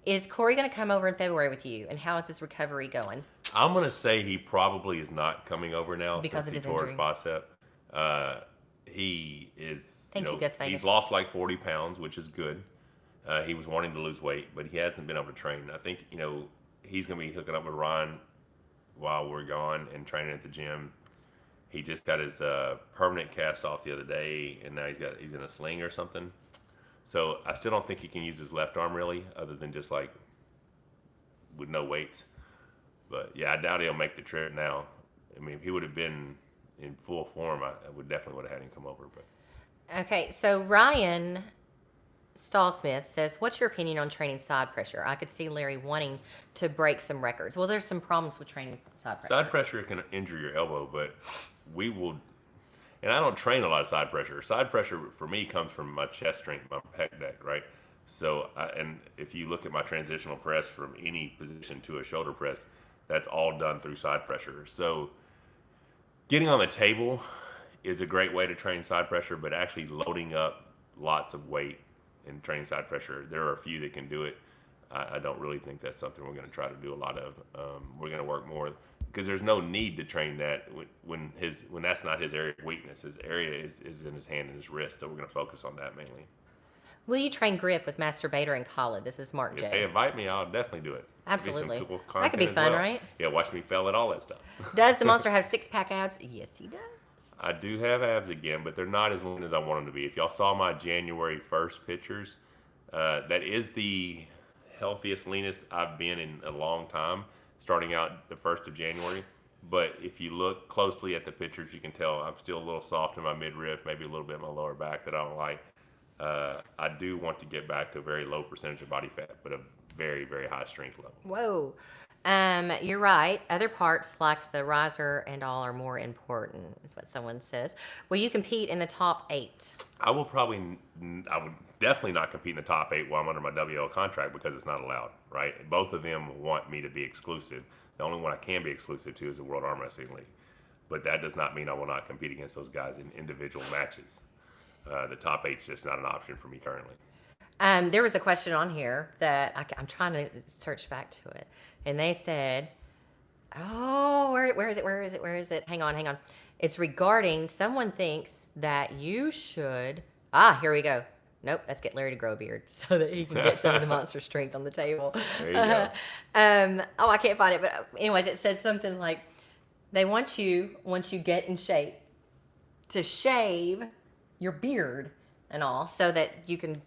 Is Corey going to come over in February with you? And how is his recovery going? I'm gonna say he probably is not coming over now Because since of he his tore his injury. bicep. He is, Thank you, Gus Vegas. he's lost like 40 pounds, which is good. He was wanting to lose weight, but he hasn't been able to train. I think he's gonna be hooking up with Ryan while we're gone and training at the gym. He just got his permanent cast off the other day, and now he's in a sling or something. So I still don't think he can use his left arm really, other than just like with no weights. But yeah, I doubt he'll make the trip now. I mean, if he would have been in full form, I would have had him come over. But Okay, so Ryan Stallsmith says, what's your opinion on training side pressure? I could see Larry wanting to break some records. Well, there's some problems with training side pressure. side pressure can injure your elbow, but we will. And I don't train a lot of side pressure. Side pressure for me comes from my chest strength, my pec deck, right? So, and if you look at my transitional press from any position to a shoulder press, that's all done through side pressure. So, getting on the table is a great way to train side pressure, but actually loading up lots of weight and training side pressure, there are a few that can do it. I don't really think that's something we're going to try to do a lot of. We're going to work more because there's no need to train that when that's not his area of weakness. His area is in his hand and his wrist, so we're going to focus on that mainly. Will you train grip with Masturbator and Khaled? This is Mark If J. they invite me, I'll definitely do it. Absolutely. Be some cool That could be content as fun, well. right? Yeah, watch me fail at all that stuff. Does the monster have six-pack abs? Yes, he does. I do have abs again, but they're not as lean as I want them to be. If y'all saw my January 1st pictures, that is the healthiest, leanest I've been in a long time, starting out the 1st of January. But if you look closely at the pictures, you can tell I'm still a little soft in my midriff, maybe a little bit in my lower back that I don't like. I do want to get back to a very low percentage of body fat, but a very, very high strength level. Whoa. You're right. Other parts like the riser and all are more important, is what someone says. Will you compete in the top 8? I would definitely not compete in the top 8 while I'm under my WL contract because it's not allowed, right? Both of them want me to be exclusive. The only one I can be exclusive to is the World Arm Wrestling League. But that does not mean I will not compete against those guys in individual matches. The top 8 is just not an option for me currently. There was a question on here that I'm trying to search back to it. And they said, oh, where is it? Hang on. It's regarding someone thinks that you should, here we go. Nope, let's get Larry to grow a beard so that he can get some of the monster strength on the table. There you go. I can't find it. But anyways, it says something like, they want you, once you get in shape, to shave your beard and all so that you can,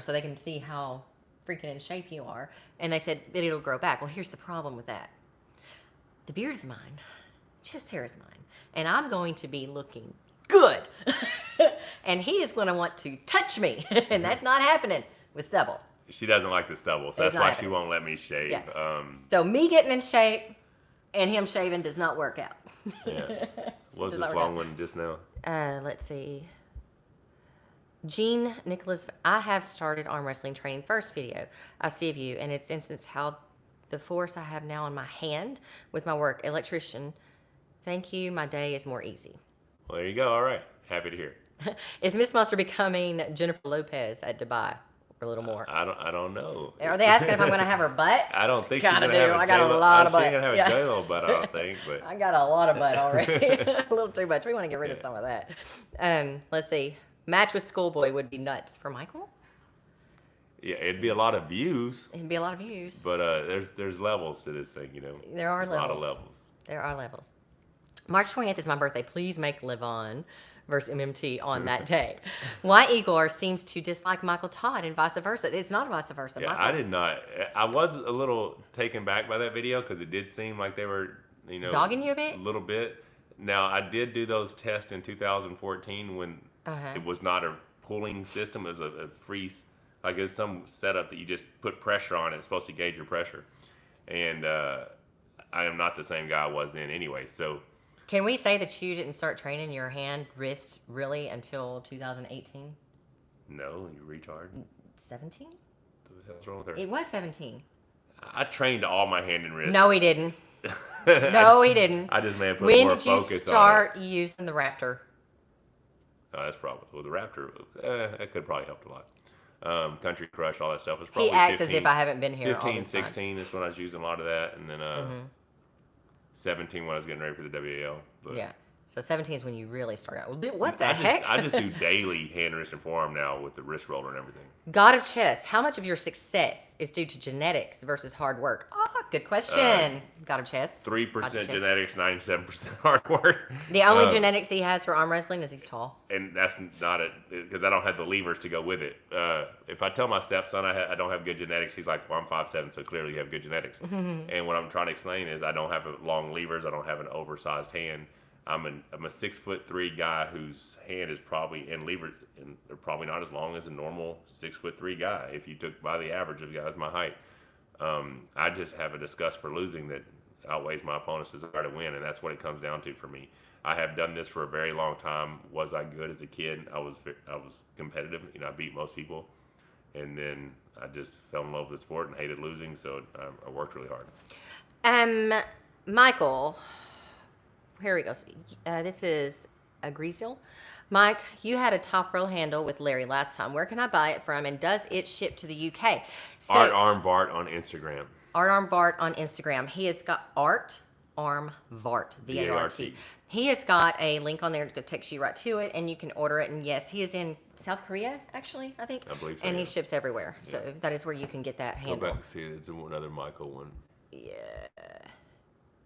so they can see how freaking in shape you are. And they said it'll grow back. Well, here's the problem with that. The beard is mine. Chest hair is mine. And I'm going to be looking good. And he is going to want to touch me. And that's not happening with stubble. She doesn't like the stubble, so that's why she won't let me shave. Yeah. So me getting in shape and him shaving does not work out. Yeah. What was this long one just now? Let's see. Jean Nicholas, I have started arm wrestling training. First video I see of you, and it's instance how the force I have now in my hand with my work. Electrician, thank you. My day is more easy. Well, there you go. All right. Happy to hear. Is Miss Monster becoming Jennifer Lopez at Dubai or a little more? I don't know. Are they asking if I'm going to have her butt? I don't think she's Kinda going to have do. a I got a J-Lo. lot of She ain't butt. going to have a J-Lo butt, I don't think. But I got a lot of butt already. A little too much. We want to get rid of some of that. Let's see. Match with Schoolboy would be nuts for Michael. yeah, it'd be a lot of views. It'd be a lot of views. But there's levels to this thing, There are There's levels. a lot of levels. There are levels. March 20th is my birthday. Please make Live On versus MMT on that day. Why Igor seems to dislike Michael Todd and vice versa. It's not vice versa. Yeah, Michael, I did not. I was a little taken back by that video because it did seem like they were, dogging you a bit? A little bit. Now, I did do those tests in 2014 when it was not a pulling system. It was a free, like it was some setup that you just put pressure on. It's supposed to gauge your pressure. And I am not the same guy I was then anyway. So can we say that you didn't start training your hand, wrist, really until 2018? no, you retard. 17? What the hell's wrong with her? It was 17. I trained all my hand and wrist. No, he didn't. No, he didn't. I just may have put When more did you focus start using the Raptor? on it. That's probably, well, the Raptor, that could probably helped a lot. Country Crush, all that stuff. It was He probably acts 15, as if I haven't been here all 15, this time. 16 is when I was using a lot of that, and then 17 when I was getting ready for the WAL. But Yeah. So 17 is when you really start out. What the I heck? I just do daily hand, wrist, and forearm now with the wrist roller and everything. God of chess. How much of your success is due to genetics versus hard work? Good question. God of chess. 3% genetics, 97% hard work. The only genetics he has for arm wrestling is he's tall. And that's not it, because I don't have the levers to go with it. If I tell my stepson I don't have good genetics, he's like, well, I'm 5'7", so clearly you have good genetics. And what I'm trying to explain is I don't have long levers. I don't have an oversized hand. I'm a 6'3" guy whose hand is probably in levers, and they're probably not as long as a normal 6'3" guy. If you took by the average of guys my height, I just have a disgust for losing that outweighs my opponent's desire to win, and that's what it comes down to for me. I have done this for a very long time. Was I good as a kid? I was competitive. I beat most people, and then I just fell in love with the sport and hated losing. So I worked really hard. Michael. Here we go. This is a Greasel. Mike, you had a top row handle with Larry last time. Where can I buy it from, and does it ship to the UK? So, Art Arm Vart on Instagram. Art Arm Vart on Instagram. He has got Art Arm Vart, V-A-R-T. He has got a link on there that takes you right to it, and you can order it. And yes, he is in South Korea, actually, I think. I believe so. And he ships everywhere. So that is where you can get that handle. Go back and see it. It's another Michael one. Yeah.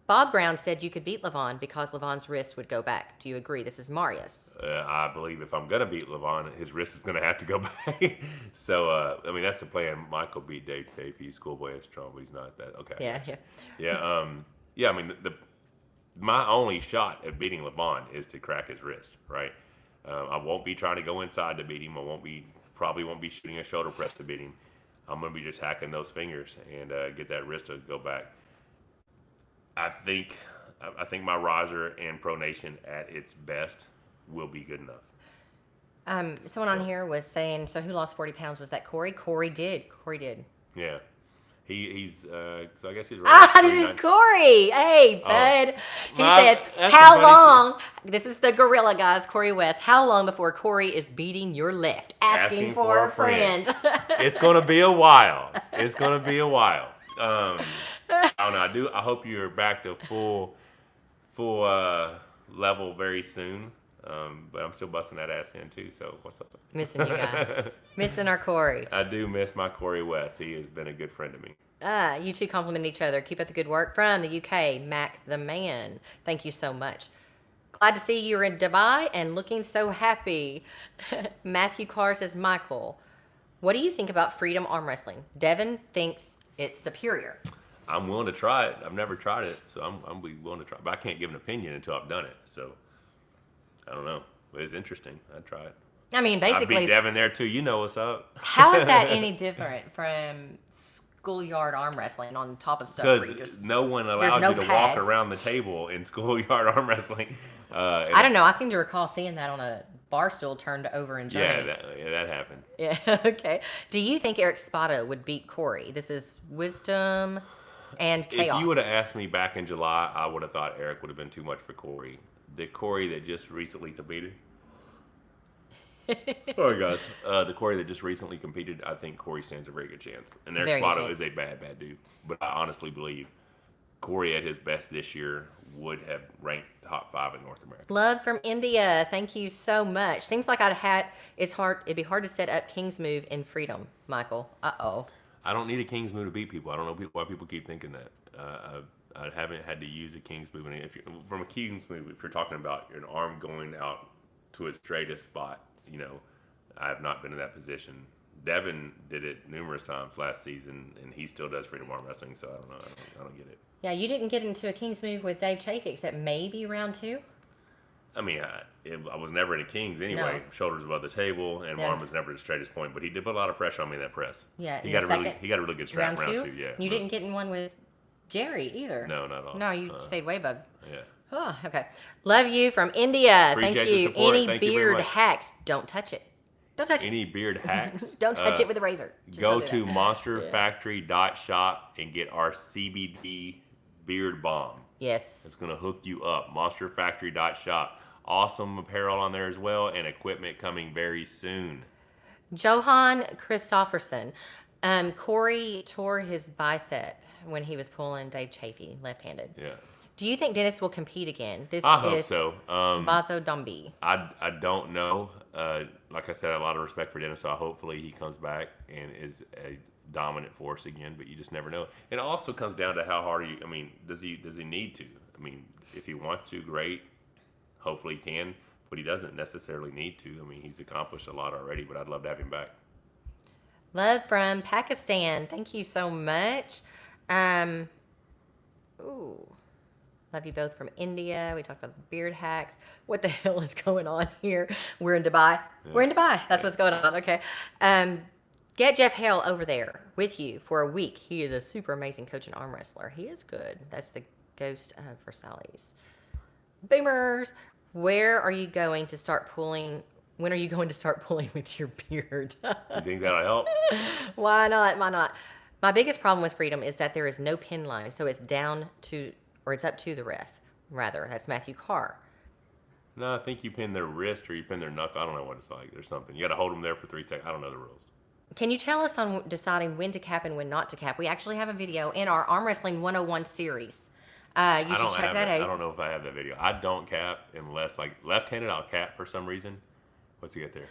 Bob Brown said you could beat Levon because Levon's wrist would go back. Do you agree? This is Marius. I believe if I'm going to beat Levon, his wrist is going to have to go back. So, that's the plan. Michael beat Dave. He's schoolboy is strong, but he's not that. Okay. Yeah. My only shot at beating Levon is to crack his wrist, right? I won't be trying to go inside to beat him. Probably won't be shooting a shoulder press to beat him. I'm going to be just hacking those fingers and get that wrist to go back. I think my riser and pronation at its best will be good enough. Someone on here was saying, so who lost 40 pounds? Was that Corey? Corey did. Yeah. He's so I guess he's right. This is Corey. Hey, bud. He says, that's how some funny long, this is the gorilla, guys, Corey West, how long before Corey is beating your left? Asking for a friend. It's going to be a while. I don't know. I hope you're back to full level very soon. But I'm still busting that ass in too. So what's up? Missing you guys. Missing our Corey. I do miss my Corey West. He has been a good friend to me. You two compliment each other. Keep up the good work. From the UK, Mac the Man. Thank you so much. Glad to see you're in Dubai and looking so happy. Matthew Carr says, Michael, what do you think about freedom arm wrestling? Devin thinks it's superior. I'm willing to try it. I've never tried it, so I'm willing to try it. But I can't give an opinion until I've done it. So I don't know. But it's interesting. I'd try it. I mean, basically, I beat Devin there too. You know what's up. How is that any different from schoolyard arm wrestling on top of stuff? Because no one allows you to walk around the table in schoolyard arm wrestling. I don't know. I seem to recall seeing that on a bar stool turned over in Germany. Yeah, that happened. Yeah, okay. Do you think Eric Spada would beat Corey? This is Wisdom and Chaos. If you would have asked me back in July, I would have thought Eric would have been too much for Corey. The Corey that just recently competed. Sorry, guys. The Corey that just recently competed, I think Corey stands a very good chance. And Eric Spada is a bad dude. But I honestly believe Corey at his best this year would have ranked top 5 in North America. Love from India. Thank you so much. Seems like it'd be hard to set up King's move in freedom, Michael. Uh-oh. I don't need a King's move to beat people. I don't know why people keep thinking that. I haven't had to use a King's move. And from a King's move, if you're talking about an arm going out to its straightest spot, I have not been in that position. Devin did it numerous times last season, and he still does freedom arm wrestling, so I don't know. I don't get it. Yeah, you didn't get into a King's move with Dave Chafee except maybe round 2? I mean, I was never in a King's anyway. No. Shoulders above the table, and arm was never the straightest point, but he did put a lot of pressure on me in that press. Yeah, he got a really good strap round 2. Yeah. You didn't get in one with Jerry either. No, not at all. No, you stayed way above. Yeah. Oh, okay. Love you from India. Appreciate Thank you. The support. Any Thank beard hacks, don't touch it. Don't touch Any it. beard hacks? Don't touch it with a razor. Just go to monsterfactory.shop and get our CBD beard balm. Yes. It's going to hook you up. Monsterfactory.shop. Awesome apparel on there as well, and equipment coming very soon. Johan Christofferson. Corey tore his bicep when he was pulling Dave Chafee left-handed. Yeah. Do you think Dennis will compete again? This I hope is so. Bazo Dumbi. I don't know. Like I said, I have a lot of respect for Dennis, so hopefully he comes back and is a dominant force again. But you just never know. And it also comes down to how hard are you. I mean, does he need to? I mean, if he wants to, great. Hopefully he can, but he doesn't necessarily need to. I mean, he's accomplished a lot already. But I'd love to have him back. Love from Pakistan. Thank you so much. Ooh. Love you both from India. We talked about the beard hacks. What the hell is going on here? We're in Dubai. Yeah. We're in Dubai. That's what's going on. Okay. Get Jeff Hale over there with you for a week. He is a super amazing coach and arm wrestler. He is good. That's the ghost of Versailles. Boomers. Where are you going to start pulling? When are you going to start pulling with your beard? You think that'll help? Why not? Why not? My biggest problem with Freedom is that there is no pin line. So it's down to, or it's up to the ref, rather. That's Matthew Carr. No, I think you pin their wrist or you pin their knuckle. I don't know what it's like. There's something. You got to hold them there for 3 seconds. I don't know the rules. Can you tell us on deciding when to cap and when not to cap? We actually have a video in our Arm Wrestling 101 series. You should check that out. I don't know if I have that video. I don't cap unless, like, left-handed I'll cap for some reason. What's he got there?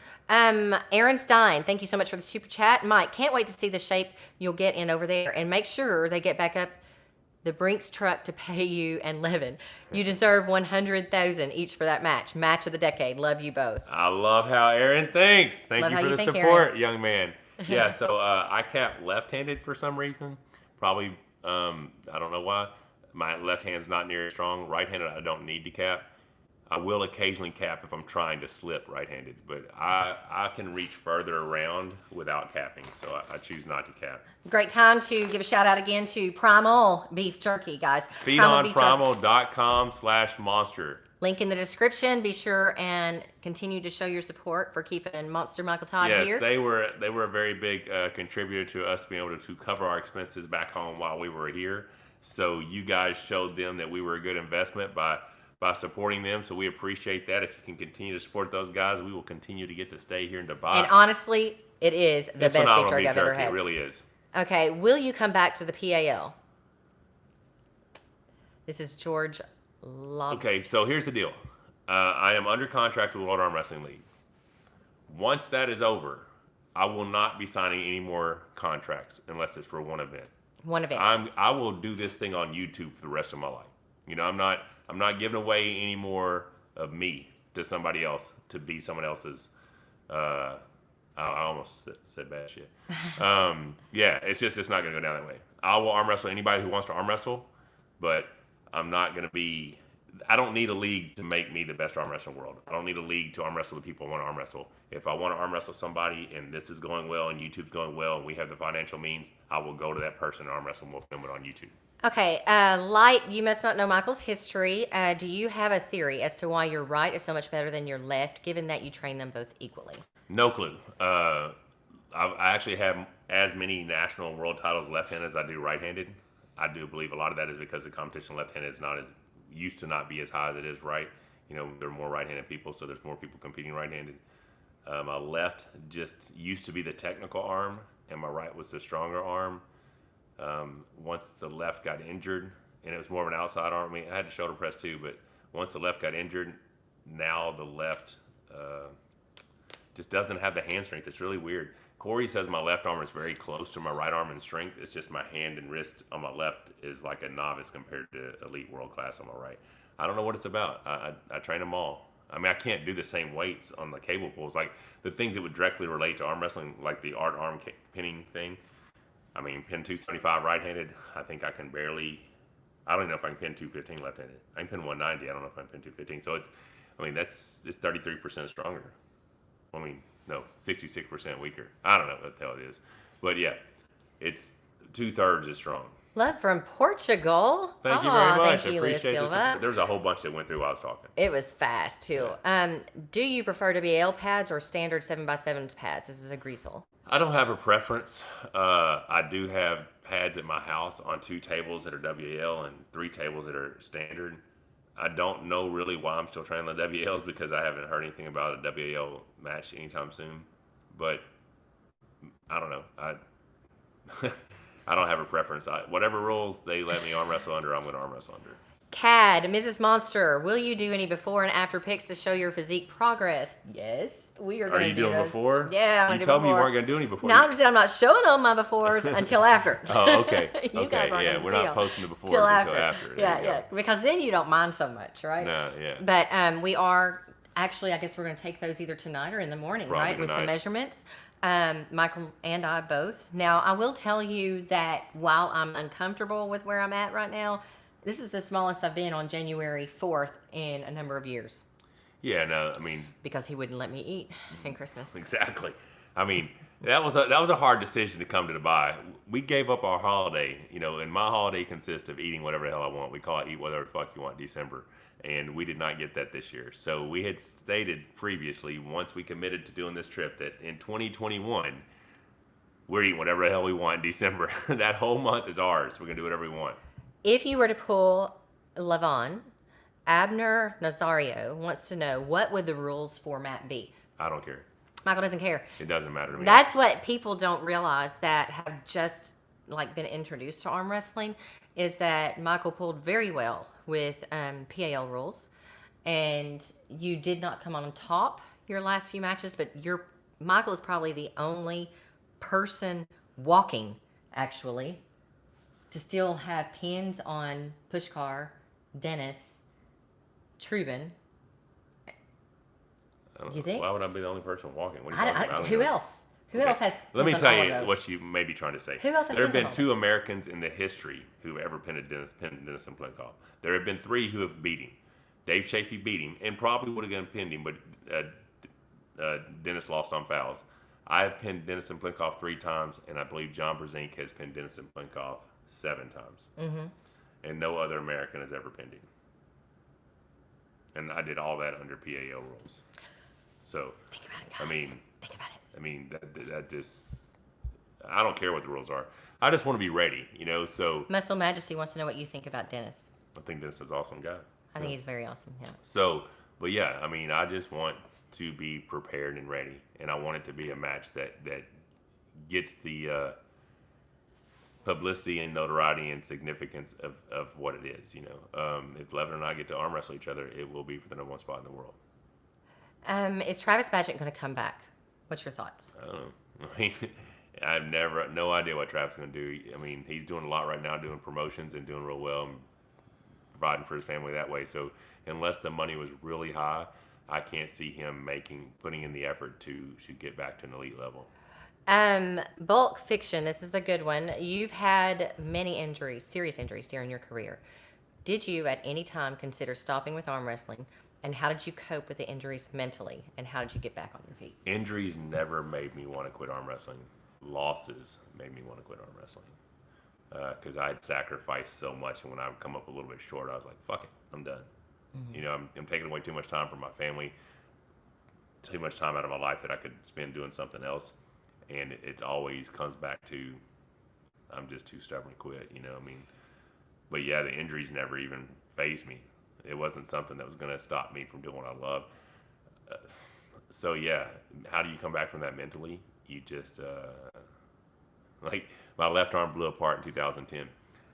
Aaron Stein, thank you so much for the super chat. Mike, can't wait to see the shape you'll get in over there. And make sure they get back up the Brinks truck to pay you and Levin. You deserve $100,000 each for that match. Match of the decade. Love you both. I love how Aaron thinks. Thank you for the support, Aaron. Young man. Yeah, so I cap left-handed for some reason. Probably, I don't know why. My left hand's not near as strong. Right-handed, I don't need to cap. I will occasionally cap if I'm trying to slip right-handed, but I can reach further around without capping, so I choose not to cap. Great time to give a shout out again to Primal Beef Jerky, guys. Feedonprimal.com/monster. Link in the description. Be sure and continue to show your support for keeping Monster Michael Todd here. Yes, they were a very big contributor to us being able to cover our expenses back home while we were here. So you guys showed them that we were a good investment by supporting them, so we appreciate that. If you can continue to support those guys, we will continue to get to stay here in Dubai. And honestly, it is the best beef jerky I've ever had. It really is. Okay, will you come back to the PAL? This is George Love. Okay, so here's the deal. I am under contract with the World Arm Wrestling League. Once that is over, I will not be signing any more contracts unless it's for one event. One event. I will do this thing on YouTube for the rest of my life. You know, I'm not giving away any more of me to somebody else to be someone else's. I almost said bad shit. Yeah, it's not going to go down that way. I will arm wrestle anybody who wants to arm wrestle, but I'm not going to be. I don't need a league to make me the best arm wrestler in the world. I don't need a league to arm wrestle the people I want to arm wrestle. If I want to arm wrestle somebody and this is going well and YouTube's going well and we have the financial means, I will go to that person and arm wrestle and we'll film it on YouTube. Okay, Light, you must not know Michael's history. Do you have a theory as to why your right is so much better than your left, given that you train them both equally? No clue. I actually have as many national and world titles left-handed as I do right-handed. I do believe a lot of that is because the competition left-handed is not as used to not be as high as it is right. You know, there are more right-handed people, so there's more people competing right-handed. My left just used to be the technical arm, and my right was the stronger arm. Once the left got injured, and it was more of an outside arm. I mean, I had to shoulder press too, but once the left got injured, now the left just doesn't have the hand strength. It's really weird. Corey says my left arm is very close to my right arm in strength. It's just my hand and wrist on my left is like a novice compared to elite world class on my right. I don't know what it's about. I train them all. I mean, I can't do the same weights on the cable pulls. Like the things that would directly relate to arm wrestling, like the art arm pinning thing. I mean, pin 275 right-handed, I think I can barely, I don't even know if I can pin 215 left-handed. I can pin 190, I don't know if I can pin 215. So it's 33% stronger. I mean, no, 66% weaker. I don't know what the hell it is. But yeah, it's 2/3 as strong. Love from Portugal. Thank you very much. Thank you, I appreciate Leah Silva. There's a whole bunch that went through while I was talking. It was fast, too. Yeah. Do you prefer WL pads or standard 7x7 pads? This is a Greasel. I don't have a preference. I do have pads at my house on 2 tables that are WL and 3 tables that are standard. I don't know really why I'm still training the WLs because I haven't heard anything about a WL match anytime soon. But I don't know. I don't have a preference. Whatever rules they let me arm wrestle under, I'm going to arm wrestle under. Cad, Mrs. Monster, will you do any before and after pics to show your physique progress? Yes, we are going to do Are you doing those. before? Yeah, I'm you going to do told me you before. weren't going to do any before. No, I'm saying I'm not showing them my befores until after. Oh, okay. You Okay, guys aren't yeah, gonna we're see not 'em posting the befores till until after. There Yeah, you go. yeah, because then you don't mind so much, right? No, yeah. But we are actually, I guess we're going to take those either tonight or in the morning, Probably right? With some tonight. measurements. Michael and I both. Now, I will tell you that while I'm uncomfortable with where I'm at right now, this is the smallest I've been on January 4th in a number of years. Yeah, no, I mean, Because he wouldn't let me eat in Christmas. exactly. I mean, that was a hard decision to come to Dubai. We gave up our holiday, and my holiday consists of eating whatever the hell I want. We call it eat whatever the fuck you want, December. And we did not get that this year. So we had stated previously, once we committed to doing this trip, that in 2021, we're eating whatever the hell we want in December. That whole month is ours. We're going to do whatever we want. If you were to pull Levon, Abner Nazario wants to know, what would the rules format be? I don't care. Michael doesn't care. It doesn't matter to me. That's what people don't realize that have just been introduced to arm wrestling, is that Michael pulled very well with PAL rules, and you did not come on top your last few matches, but Michael is probably the only person walking, actually, to still have pins on Pushkar, Dennis, Truben. You think? Why would I be the only person walking? What are you talking about? Who else? Who else has? Let me pins on tell all you of those? what you may be trying to say. Who else has There have pins been on all 2 Americans in the history who ever pinned Dennis and Plinkoff. There have been 3 who have beat him. Dave Chafee beat him and probably would have pinned him, but Dennis lost on fouls. I have pinned Dennis and Plinkoff 3 times, and I believe John Brzezinski has pinned Dennis and Plinkoff 7 times. Mm-hmm. And no other American has ever pinned him. And I did all that under PAL rules. So, Think about it, guys. Think about it. I mean, that just, I don't care what the rules are. I just want to be ready, so. Muscle Majesty wants to know what you think about Dennis. I think Dennis is an awesome guy. I think he's very awesome, yeah. So, but yeah, I mean, I just want to be prepared and ready. And I want it to be a match that gets the publicity and notoriety and significance of what it is, If Levin and I get to arm wrestle each other, it will be for the #1 spot in the world. Is Travis Badgett going to come back? What's your thoughts? I don't know. I mean, I've no idea what Travis is going to do. I mean, he's doing a lot right now, doing promotions and doing real well and providing for his family that way. So unless the money was really high, I can't see him putting in the effort to get back to an elite level. Bulk Fiction, this is a good one. You've had many injuries, serious injuries during your career. Did you at any time consider stopping with arm wrestling? And how did you cope with the injuries mentally? And how did you get back on your feet? Injuries never made me want to quit arm wrestling. Losses made me want to quit arm wrestling. Because I'd sacrificed so much, and when I would come up a little bit short, I was like, fuck it, I'm done. Mm-hmm. I'm taking away too much time from my family, too much time out of my life that I could spend doing something else. And it always comes back to, I'm just too stubborn to quit, But yeah, the injuries never even fazed me. It wasn't something that was going to stop me from doing what I love. So yeah, how do you come back from that mentally? You just, like my left arm blew apart in 2010.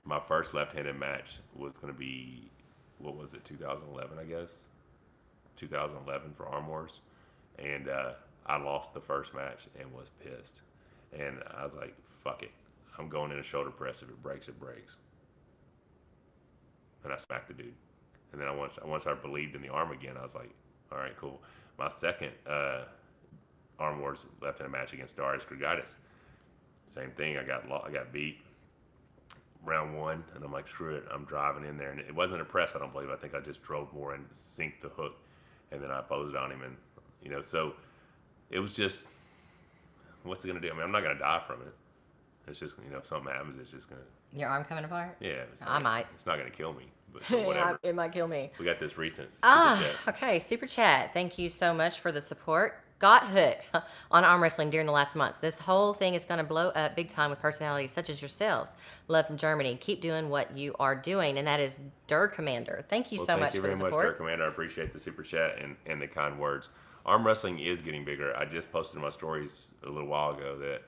My first left-handed match was going to be, 2011, I guess? 2011 for Arm Wars. And I lost the first match and was pissed. And I was like, fuck it. I'm going in a shoulder press. If it breaks, it breaks. And I smacked the dude. And then once I believed in the arm again, I was like, all right, cool. My second Arm Wars left-handed match against Darius Grigitis. Same thing. I got beat round 1, and I'm like, screw it. I'm driving in there. And it wasn't a press, I don't believe. I think I just drove more and synced the hook. And then I posed on him. And, so it was just, what's it going to do? I mean, I'm not going to die from it. It's just, if something happens, it's just going to. Your arm coming apart? Yeah. I might. It's not going to kill me. But whatever. It might kill me. We got this recent super chat. Okay, super chat. Thank you so much for the support. Got hooked on arm wrestling during the last months. This whole thing is going to blow up big time with personalities such as yourselves. Love from Germany. Keep doing what you are doing, and that is Der Commander. Thank you so much for the support. Thank you very much, Der Commander. I appreciate the super chat and the kind words. Arm wrestling is getting bigger. I just posted in my stories a little while ago that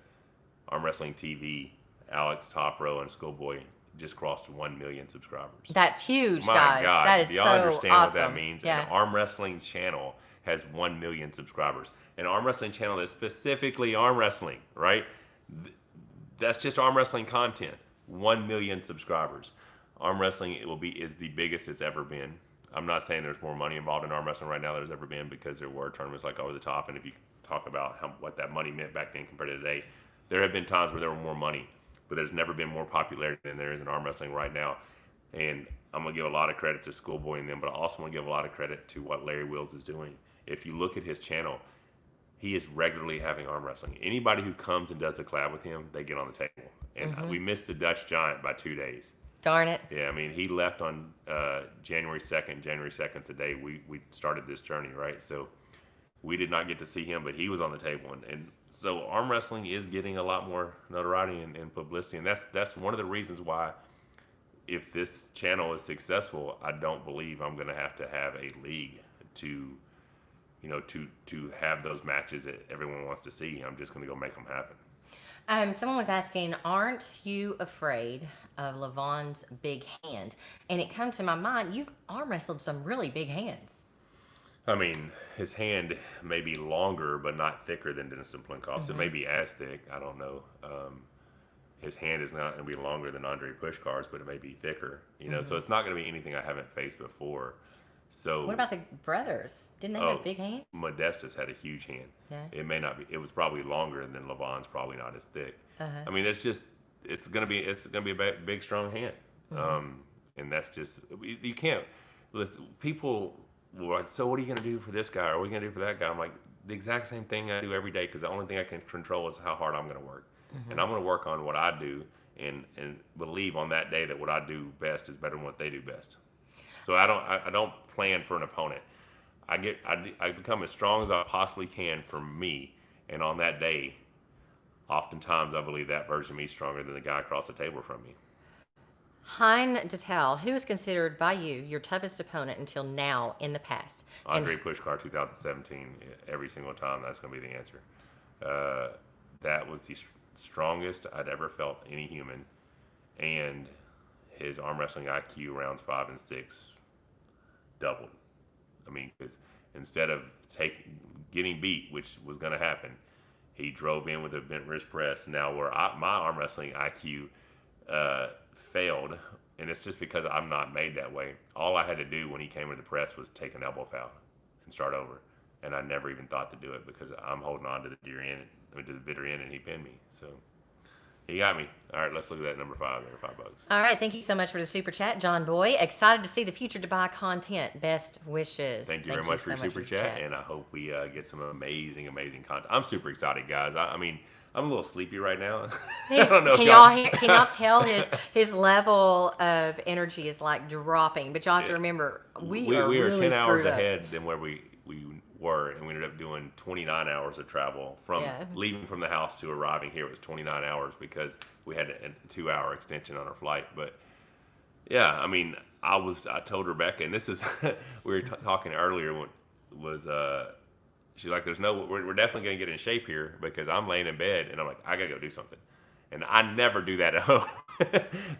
Arm Wrestling TV, Alex Top Row and Schoolboy just crossed 1 million subscribers. That's huge, My guys. God, That is do y'all so understand awesome. what that means? Yeah. An arm wrestling channel has 1 million subscribers. An arm wrestling channel that's specifically arm wrestling, right? That's just arm wrestling content. 1 million subscribers. Arm wrestling is the biggest it's ever been. I'm not saying there's more money involved in arm wrestling right now than there's ever been, because there were tournaments like Over the Top, and if you talk about what that money meant back then compared to today, there have been times where there were more money, but there's never been more popularity than there is in arm wrestling right now. And I'm going to give a lot of credit to Schoolboy and them, but I also want to give a lot of credit to what Larry Wills is doing. If you look at his channel, he is regularly having arm wrestling. Anybody who comes and does a collab with him, they get on the table. And we missed the Dutch Giant by 2 days. Darn it. Yeah, I mean, he left on January 2nd. January 2nd's the day we started this journey, right? So we did not get to see him, but he was on the table. And so arm wrestling is getting a lot more notoriety and publicity. And that's one of the reasons why, if this channel is successful, I don't believe I'm going to have a league to have those matches that everyone wants to see. I'm just going to go make them happen. Someone was asking, aren't you afraid of Levon's big hand? And it come to my mind, you've arm wrestled some really big hands. I mean, his hand may be longer, but not thicker than Dennis Plinkoff's. It may be as thick. I don't know. His hand is not going to be longer than Andre Pushkar's, but it may be thicker. So it's not going to be anything I haven't faced before. So what about the brothers? Didn't they have big hands? Modestus had a huge hand. Yeah. It may not be. It was probably longer than Levon's. Probably not as thick. I mean, it's going to be a big, strong hand. And that's just, you can't listen. People were like, so what are you going to do for this guy? Or what are you going to do for that guy? I'm like, the exact same thing I do every day, because the only thing I can control is how hard I'm going to work. And I'm going to work on what I do and believe on that day that what I do best is better than what they do best. So I don't plan for an opponent. I become as strong as I possibly can for me, and on that day, oftentimes I believe that version of me is stronger than the guy across the table from me. Hein Detal, who is considered by you your toughest opponent until now in the past? Andre Pushkar 2017, every single time, that's going to be the answer. That was the strongest I'd ever felt any human, and his arm wrestling IQ rounds 5 and 6 doubled. I mean, because instead of getting beat, which was going to happen, he drove in with a bent wrist press. Now, where my arm wrestling IQ failed, and it's just because I'm not made that way. All I had to do when he came into the press was take an elbow foul and start over, and I never even thought to do it because I'm holding on to the bitter end, and he pinned me. So he got me. All right, let's look at that number 5 there, $5. All right, thank you so much for the super chat, John Boy. Excited to see the future Dubai content. Best wishes. Thank you very much for your super chat, and I hope we get some amazing content. I'm super excited, guys. I mean, I'm a little sleepy right now. I don't know. Can y'all tell his level of energy is like dropping? But y'all have to remember, we are really 10 hours screwed up. ahead than where we were, and we ended up doing 29 hours of travel from leaving from the house to arriving here. It was 29 hours because we had a 2-hour extension on our flight. But yeah, I mean, I told Rebecca, and this is we were talking earlier she's like, we're definitely going to get in shape here, because I'm laying in bed and I'm like, I got to go do something. And I never do that at home.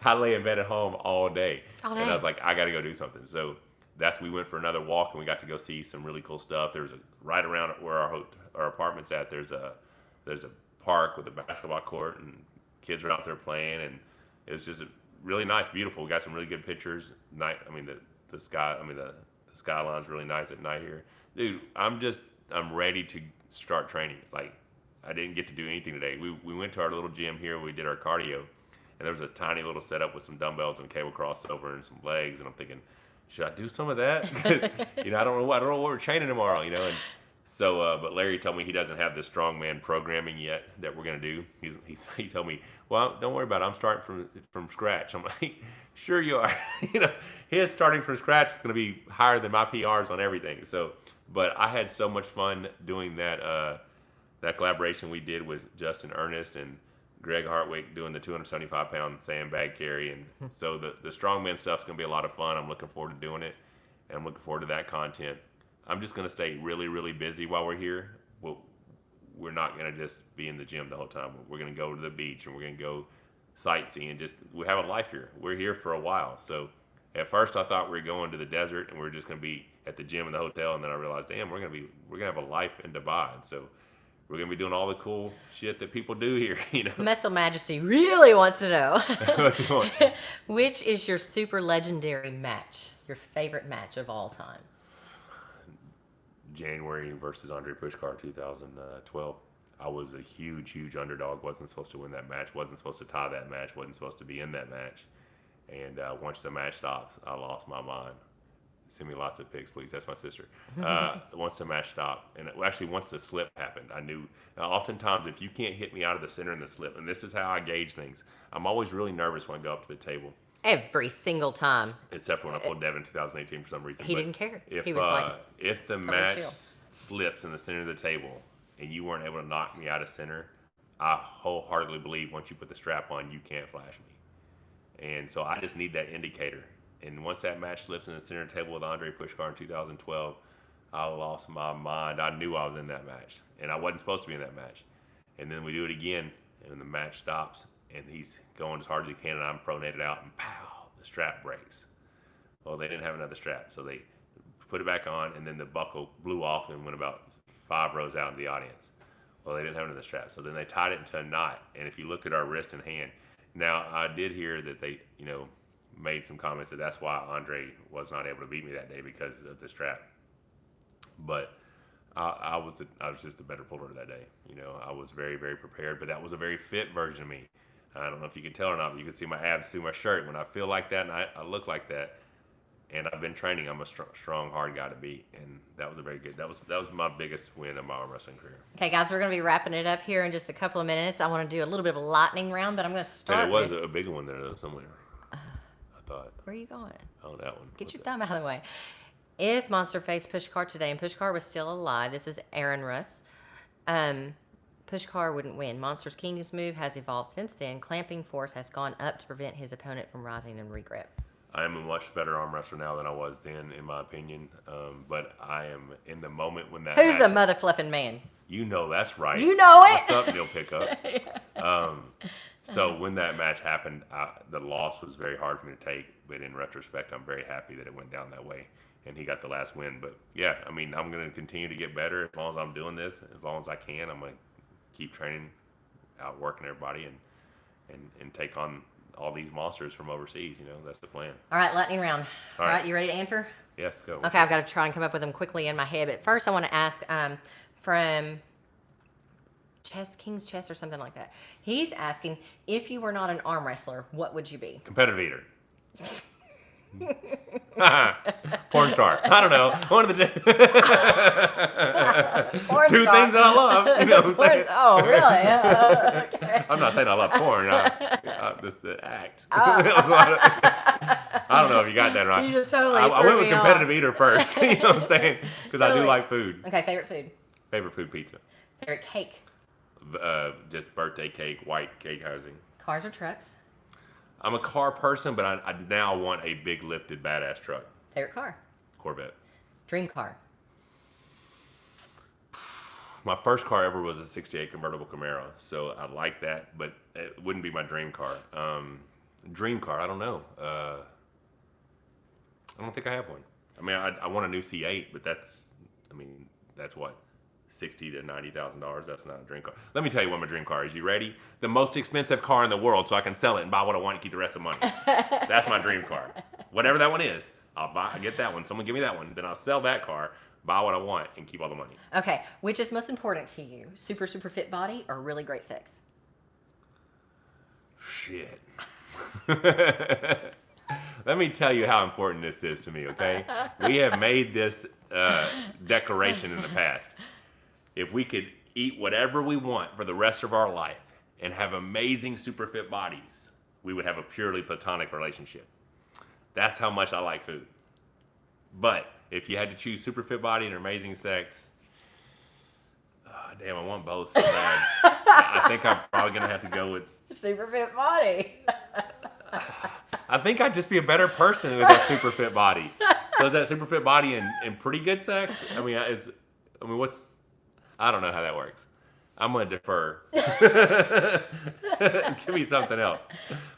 I lay in bed at home all day. And I was like, I got to go do something. So we went for another walk, and we got to go see some really cool stuff. There's right around where our apartment's at, there's a park with a basketball court, and kids are out there playing, and it was just really nice, beautiful. We got some really good pictures. The skyline's really nice at night here. Dude, I'm ready to start training. Like, I didn't get to do anything today. We went to our little gym here, we did our cardio, and there was a tiny little setup with some dumbbells and cable crossover and some legs, and I'm thinking, should I do some of that? Because I don't know what we're training tomorrow. And so, but Larry told me he doesn't have the strongman programming yet that we're gonna do. He told me, well, don't worry about it. I'm starting from scratch. I'm like, sure you are. His starting from scratch is gonna be higher than my PRs on everything. So, but I had so much fun doing that collaboration we did with Justin Ernest and Greg Hartwick doing the 275-pound sandbag carry. And so the strongman stuff's going to be a lot of fun. I'm looking forward to doing it, and I'm looking forward to that content. I'm just going to stay really, really busy while we're here. we're not going to just be in the gym the whole time. We're going to go to the beach and we're going to go sightseeing and just, we have a life here. We're here for a while. So at first I thought we were going to the desert and we are just going to be at the gym and the hotel. And then I realized, damn, we're going to have a life in Dubai. And so we're going to be doing all the cool shit that people do here, you know. Muscle Majesty really wants to know. What's going on? Which is your super legendary match? Your favorite match of all time? January versus Andre Pushkar 2012. I was a huge underdog. Wasn't supposed to win that match. Wasn't supposed to tie that match. Wasn't supposed to be in that match. And once the match stopped, I lost my mind. Send me lots of pics, please. That's my sister. Once the match stopped, and actually once the slip happened, I knew. Now, oftentimes, if you can't hit me out of the center in the slip, and this is how I gauge things, I'm always really nervous when I go up to the table. Every single time. Except for when I pulled Devin in 2018 for some reason. He didn't care. If, he was like, if the totally match chill. slips in the center of the table and you weren't able to knock me out of center, I wholeheartedly believe once you put the strap on, you can't flash me. And so I just need that indicator. And once that match slips in the center table with Andre Pushkar in 2012, I lost my mind. I knew I was in that match, and I wasn't supposed to be in that match. And then we do it again, and the match stops, and he's going as hard as he can, and I'm pronated out, and pow, the strap breaks. Well, they didn't have another strap, so they put it back on, and then the buckle blew off and went about 5 rows out in the audience. Well, they didn't have another strap, so then they tied it into a knot. And if you look at our wrist and hand, now I did hear that they, made some comments that that's why Andre was not able to beat me that day because of the strap. But I was just a better puller that day. I was very, very prepared, but that was a very fit version of me. I don't know if you can tell or not, but you can see my abs through my shirt. When I feel like that and I look like that, and I've been training, I'm a strong, hard guy to beat, and that was a very good. That was my biggest win of my arm wrestling career. Okay, guys, we're going to be wrapping it up here in just a couple of minutes. I want to do a little bit of a lightning round, but I'm going to start. And it was a big one there though, somewhere. I thought. Where are you going? Oh, that one. Get your thumb out of the way. If Monster faced Pushkar today and Pushkar was still alive, this is Aaron Russ. Pushkar wouldn't win. Monster's King's move has evolved since then. Clamping force has gone up to prevent his opponent from rising and regrip. I am a much better arm wrestler now than I was then, in my opinion. But I am in the moment when that. Who's the mother fluffing man? You know that's right. You know it. What's up, Neil Pickup? So when that match happened, the loss was very hard for me to take. But in retrospect, I'm very happy that it went down that way, and he got the last win. But yeah, I mean, I'm going to continue to get better as long as I'm doing this. As long as I can, I'm going to keep training, outworking everybody, and take on all these monsters from overseas. That's the plan. All right, lightning round. All All right. right, you ready to answer? Yes, go. Okay, I've got to try and come up with them quickly in my head. But first, I want to ask from King's Chess or something like that. He's asking, if you were not an arm wrestler, what would you be? Competitive eater. Porn star. I don't know. One of the Porn two star. things that I love. You know what I'm saying? Oh, really? Okay. I'm not saying I love porn. This the act. Oh. I don't know if you got that right. You just totally I threw went with me competitive off. eater first. You know what I'm saying? Because I do Totally. like food. Okay, favorite food? Favorite food, pizza. Favorite cake? Just birthday cake, white cake housing. Cars or trucks? I'm a car person, but I now want a big lifted badass truck. Favorite car? Corvette. Dream car? My first car ever was a 68 convertible Camaro, so I like that, but it wouldn't be my dream car. Dream car, I don't know. I don't think I have one. I mean, I want a new C8, but that's what? $60,000 to $90,000. That's not a dream car. Let me tell you what my dream car is. You ready? The most expensive car in the world, so I can sell it and buy what I want and keep the rest of the money. That's my dream car. Whatever that one is, I get that one. Someone give me that one. Then I'll sell that car, buy what I want, and keep all the money. Okay, which is most important to you? Super fit body or really great sex? Shit. Let me tell you how important this is to me, okay? We have made this declaration in the past. If we could eat whatever we want for the rest of our life and have amazing super fit bodies, we would have a purely platonic relationship. That's how much I like food. But if you had to choose super fit body and amazing sex, damn, I want both so bad. I think I'm probably going to have to go with Super fit body. I think I'd just be a better person with that super fit body. So is that super fit body and pretty good sex? I don't know how that works. I'm gonna defer. Give me something else.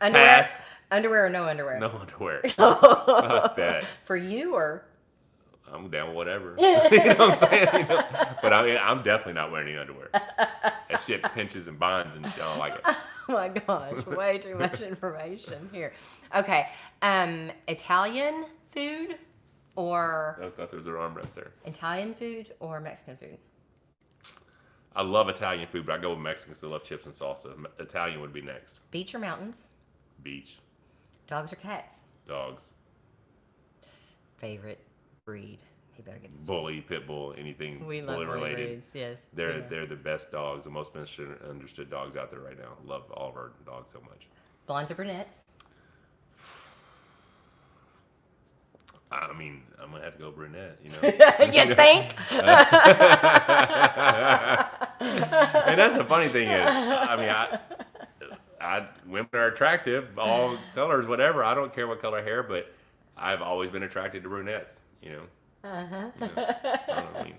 Underwear, Pass. underwear or no underwear? No underwear. Fuck that. For you or? I'm down with whatever. You know what I'm saying? You know? But I'm definitely not wearing any underwear. That shit pinches and binds and shit. I don't like it. Oh my gosh, way too much information here. Okay, Italian food or I thought there was an armrest there. Italian food or Mexican food? I love Italian food, but I go with Mexican because I love chips and salsa. Italian would be next. Beach or mountains? Beach. Dogs or cats? Dogs. Favorite breed? He better get this. Bully, pit bull, anything We love bully bully related. breeds, yes. They're the best dogs, the most understood dogs out there right now. Love all of our dogs so much. Blondes or brunettes? I mean, I'm gonna have to go brunette, you know. You think? And that's the funny thing is, I mean, women are attractive, all colors, whatever. I don't care what color hair, but I've always been attracted to brunettes, you know. Uh-huh. You know, I mean,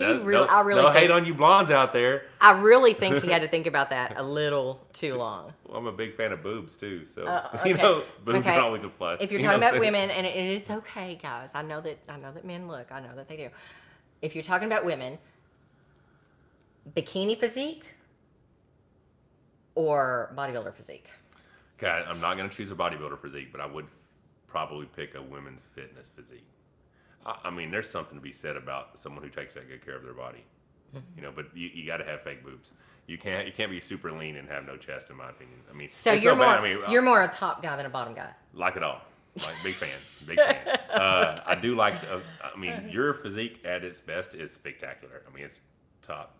I really no think, hate on you blondes out there. I really think he had to think about that a little too long. Well, I'm a big fan of boobs too, so Okay. you know, boobs Okay. are always a plus. If you're you talking know what about I'm saying? women, and it is okay, guys. I know that men look. I know that they do. If you're talking about women, bikini physique or bodybuilder physique? God, I'm not gonna choose a bodybuilder physique, but I would probably pick a women's fitness physique. I mean, there's something to be said about someone who takes that good care of their body, you know. But you got to have fake boobs. You can't be super lean and have no chest, in my opinion. I mean, So it's you're no more bad. I mean, you're more a top guy than a bottom guy. like it all. Like big fan, big fan. I do like. I mean, your physique at its best is spectacular. I mean, it's top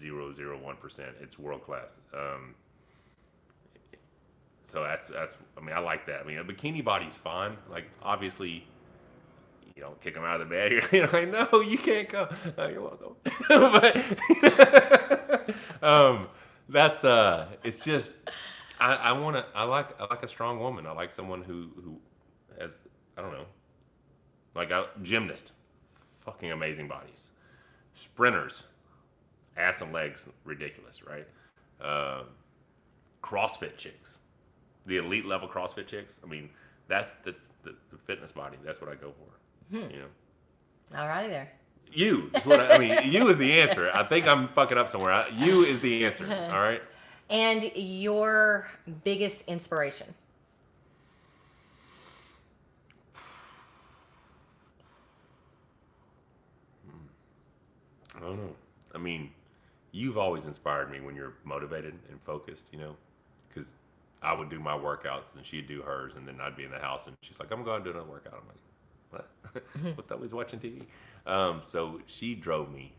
0.001%. It's world class. So that's. I mean, I like that. I mean, a bikini body's fine. Like obviously, you don't kick them out of the bed. You're like, no, you can't go. Oh, you're welcome. But that's it's just I like a strong woman. I like someone who has, I don't know, like a gymnast, fucking amazing bodies, sprinters, ass and legs, ridiculous, right? CrossFit chicks, the elite level CrossFit chicks. I mean, that's the fitness body. That's what I go for. You know. Alrighty there. You is what I mean. You is the answer. I think I'm fucking up somewhere. You is the answer. All right. And your biggest inspiration? I don't know. I mean, you've always inspired me when you're motivated and focused. You know, because I would do my workouts and she'd do hers, and then I'd be in the house and she's like, "I'm going to do another workout." I'm like, "What? What? Always watching TV." So she drove me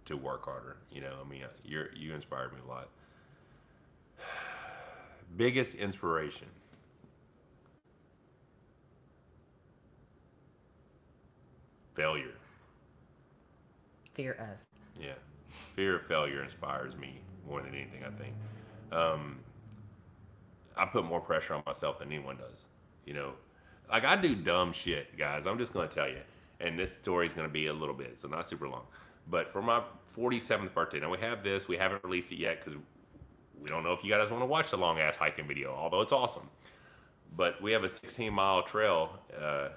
to work harder. You know, I mean, you inspired me a lot. Biggest inspiration. Failure. Fear of. Yeah. Fear of failure inspires me more than anything, I think. I put more pressure on myself than anyone does. You know, like I do dumb shit, guys. I'm just going to tell you. And this story is going to be a little bit, so not super long. But for my 47th birthday, now we have this. We haven't released it yet because we don't know if you guys want to watch the long ass hiking video, although it's awesome. But we have a 16-mile trail,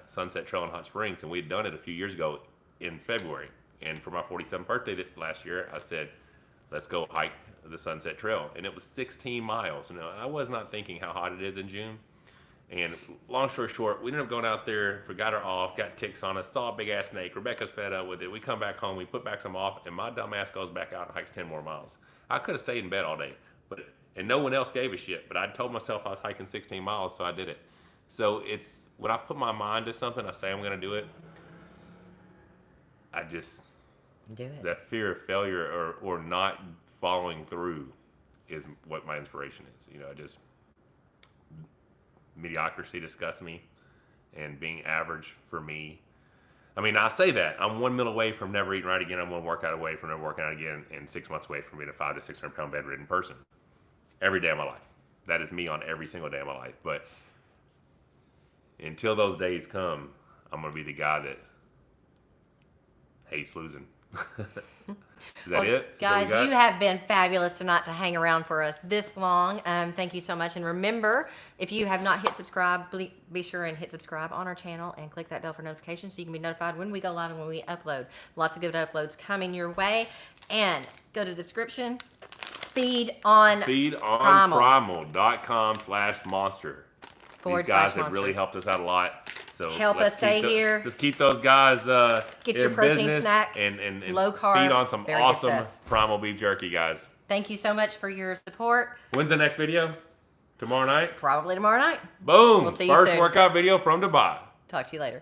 Sunset Trail in Hot Springs, and we had done it a few years ago in February. And for my 47th birthday last year, I said, let's go hike the Sunset Trail. And it was 16 miles. Now, I was not thinking how hot it is in June. And long story short, we ended up going out there, forgot her off, got ticks on us, saw a big ass snake. Rebecca's fed up with it. We come back home, we put back some off, and my dumb ass goes back out and hikes 10 more miles. I could have stayed in bed all day, and no one else gave a shit. But I told myself I was hiking 16 miles, so I did it. So it's, when I put my mind to something, I say I'm going to do it. I just, Do it. that fear of failure or not following through is what my inspiration is. You know, mediocrity disgusts me, and being average for me. I mean, I say that I'm 1 meal away from never eating right again. I'm 1 workout away from never working out again, and 6 months away from being a 500 to 600 pound bedridden person. Every day of my life. That is me on every single day of my life. But until those days come, I'm going to be the guy that hates losing. Is that it? Is that Guys, what we got? you have been fabulous tonight to hang around for us this long. Thank you so much. And remember, if you have not hit subscribe, be sure and hit subscribe on our channel and click that bell for notifications so you can be notified when we go live and when we upload. Lots of good uploads coming your way. And go to the description. Feed on Feedonprimal.com/monster. These guys have really helped us out a lot. So help us stay here. Let's keep those guys get your protein snack and low carb, feed on some very awesome primal beef jerky, guys. Thank you so much for your support. When's the next video? Tomorrow night? Probably tomorrow night. Boom! We'll see you First soon. workout video from Dubai. Talk to you later.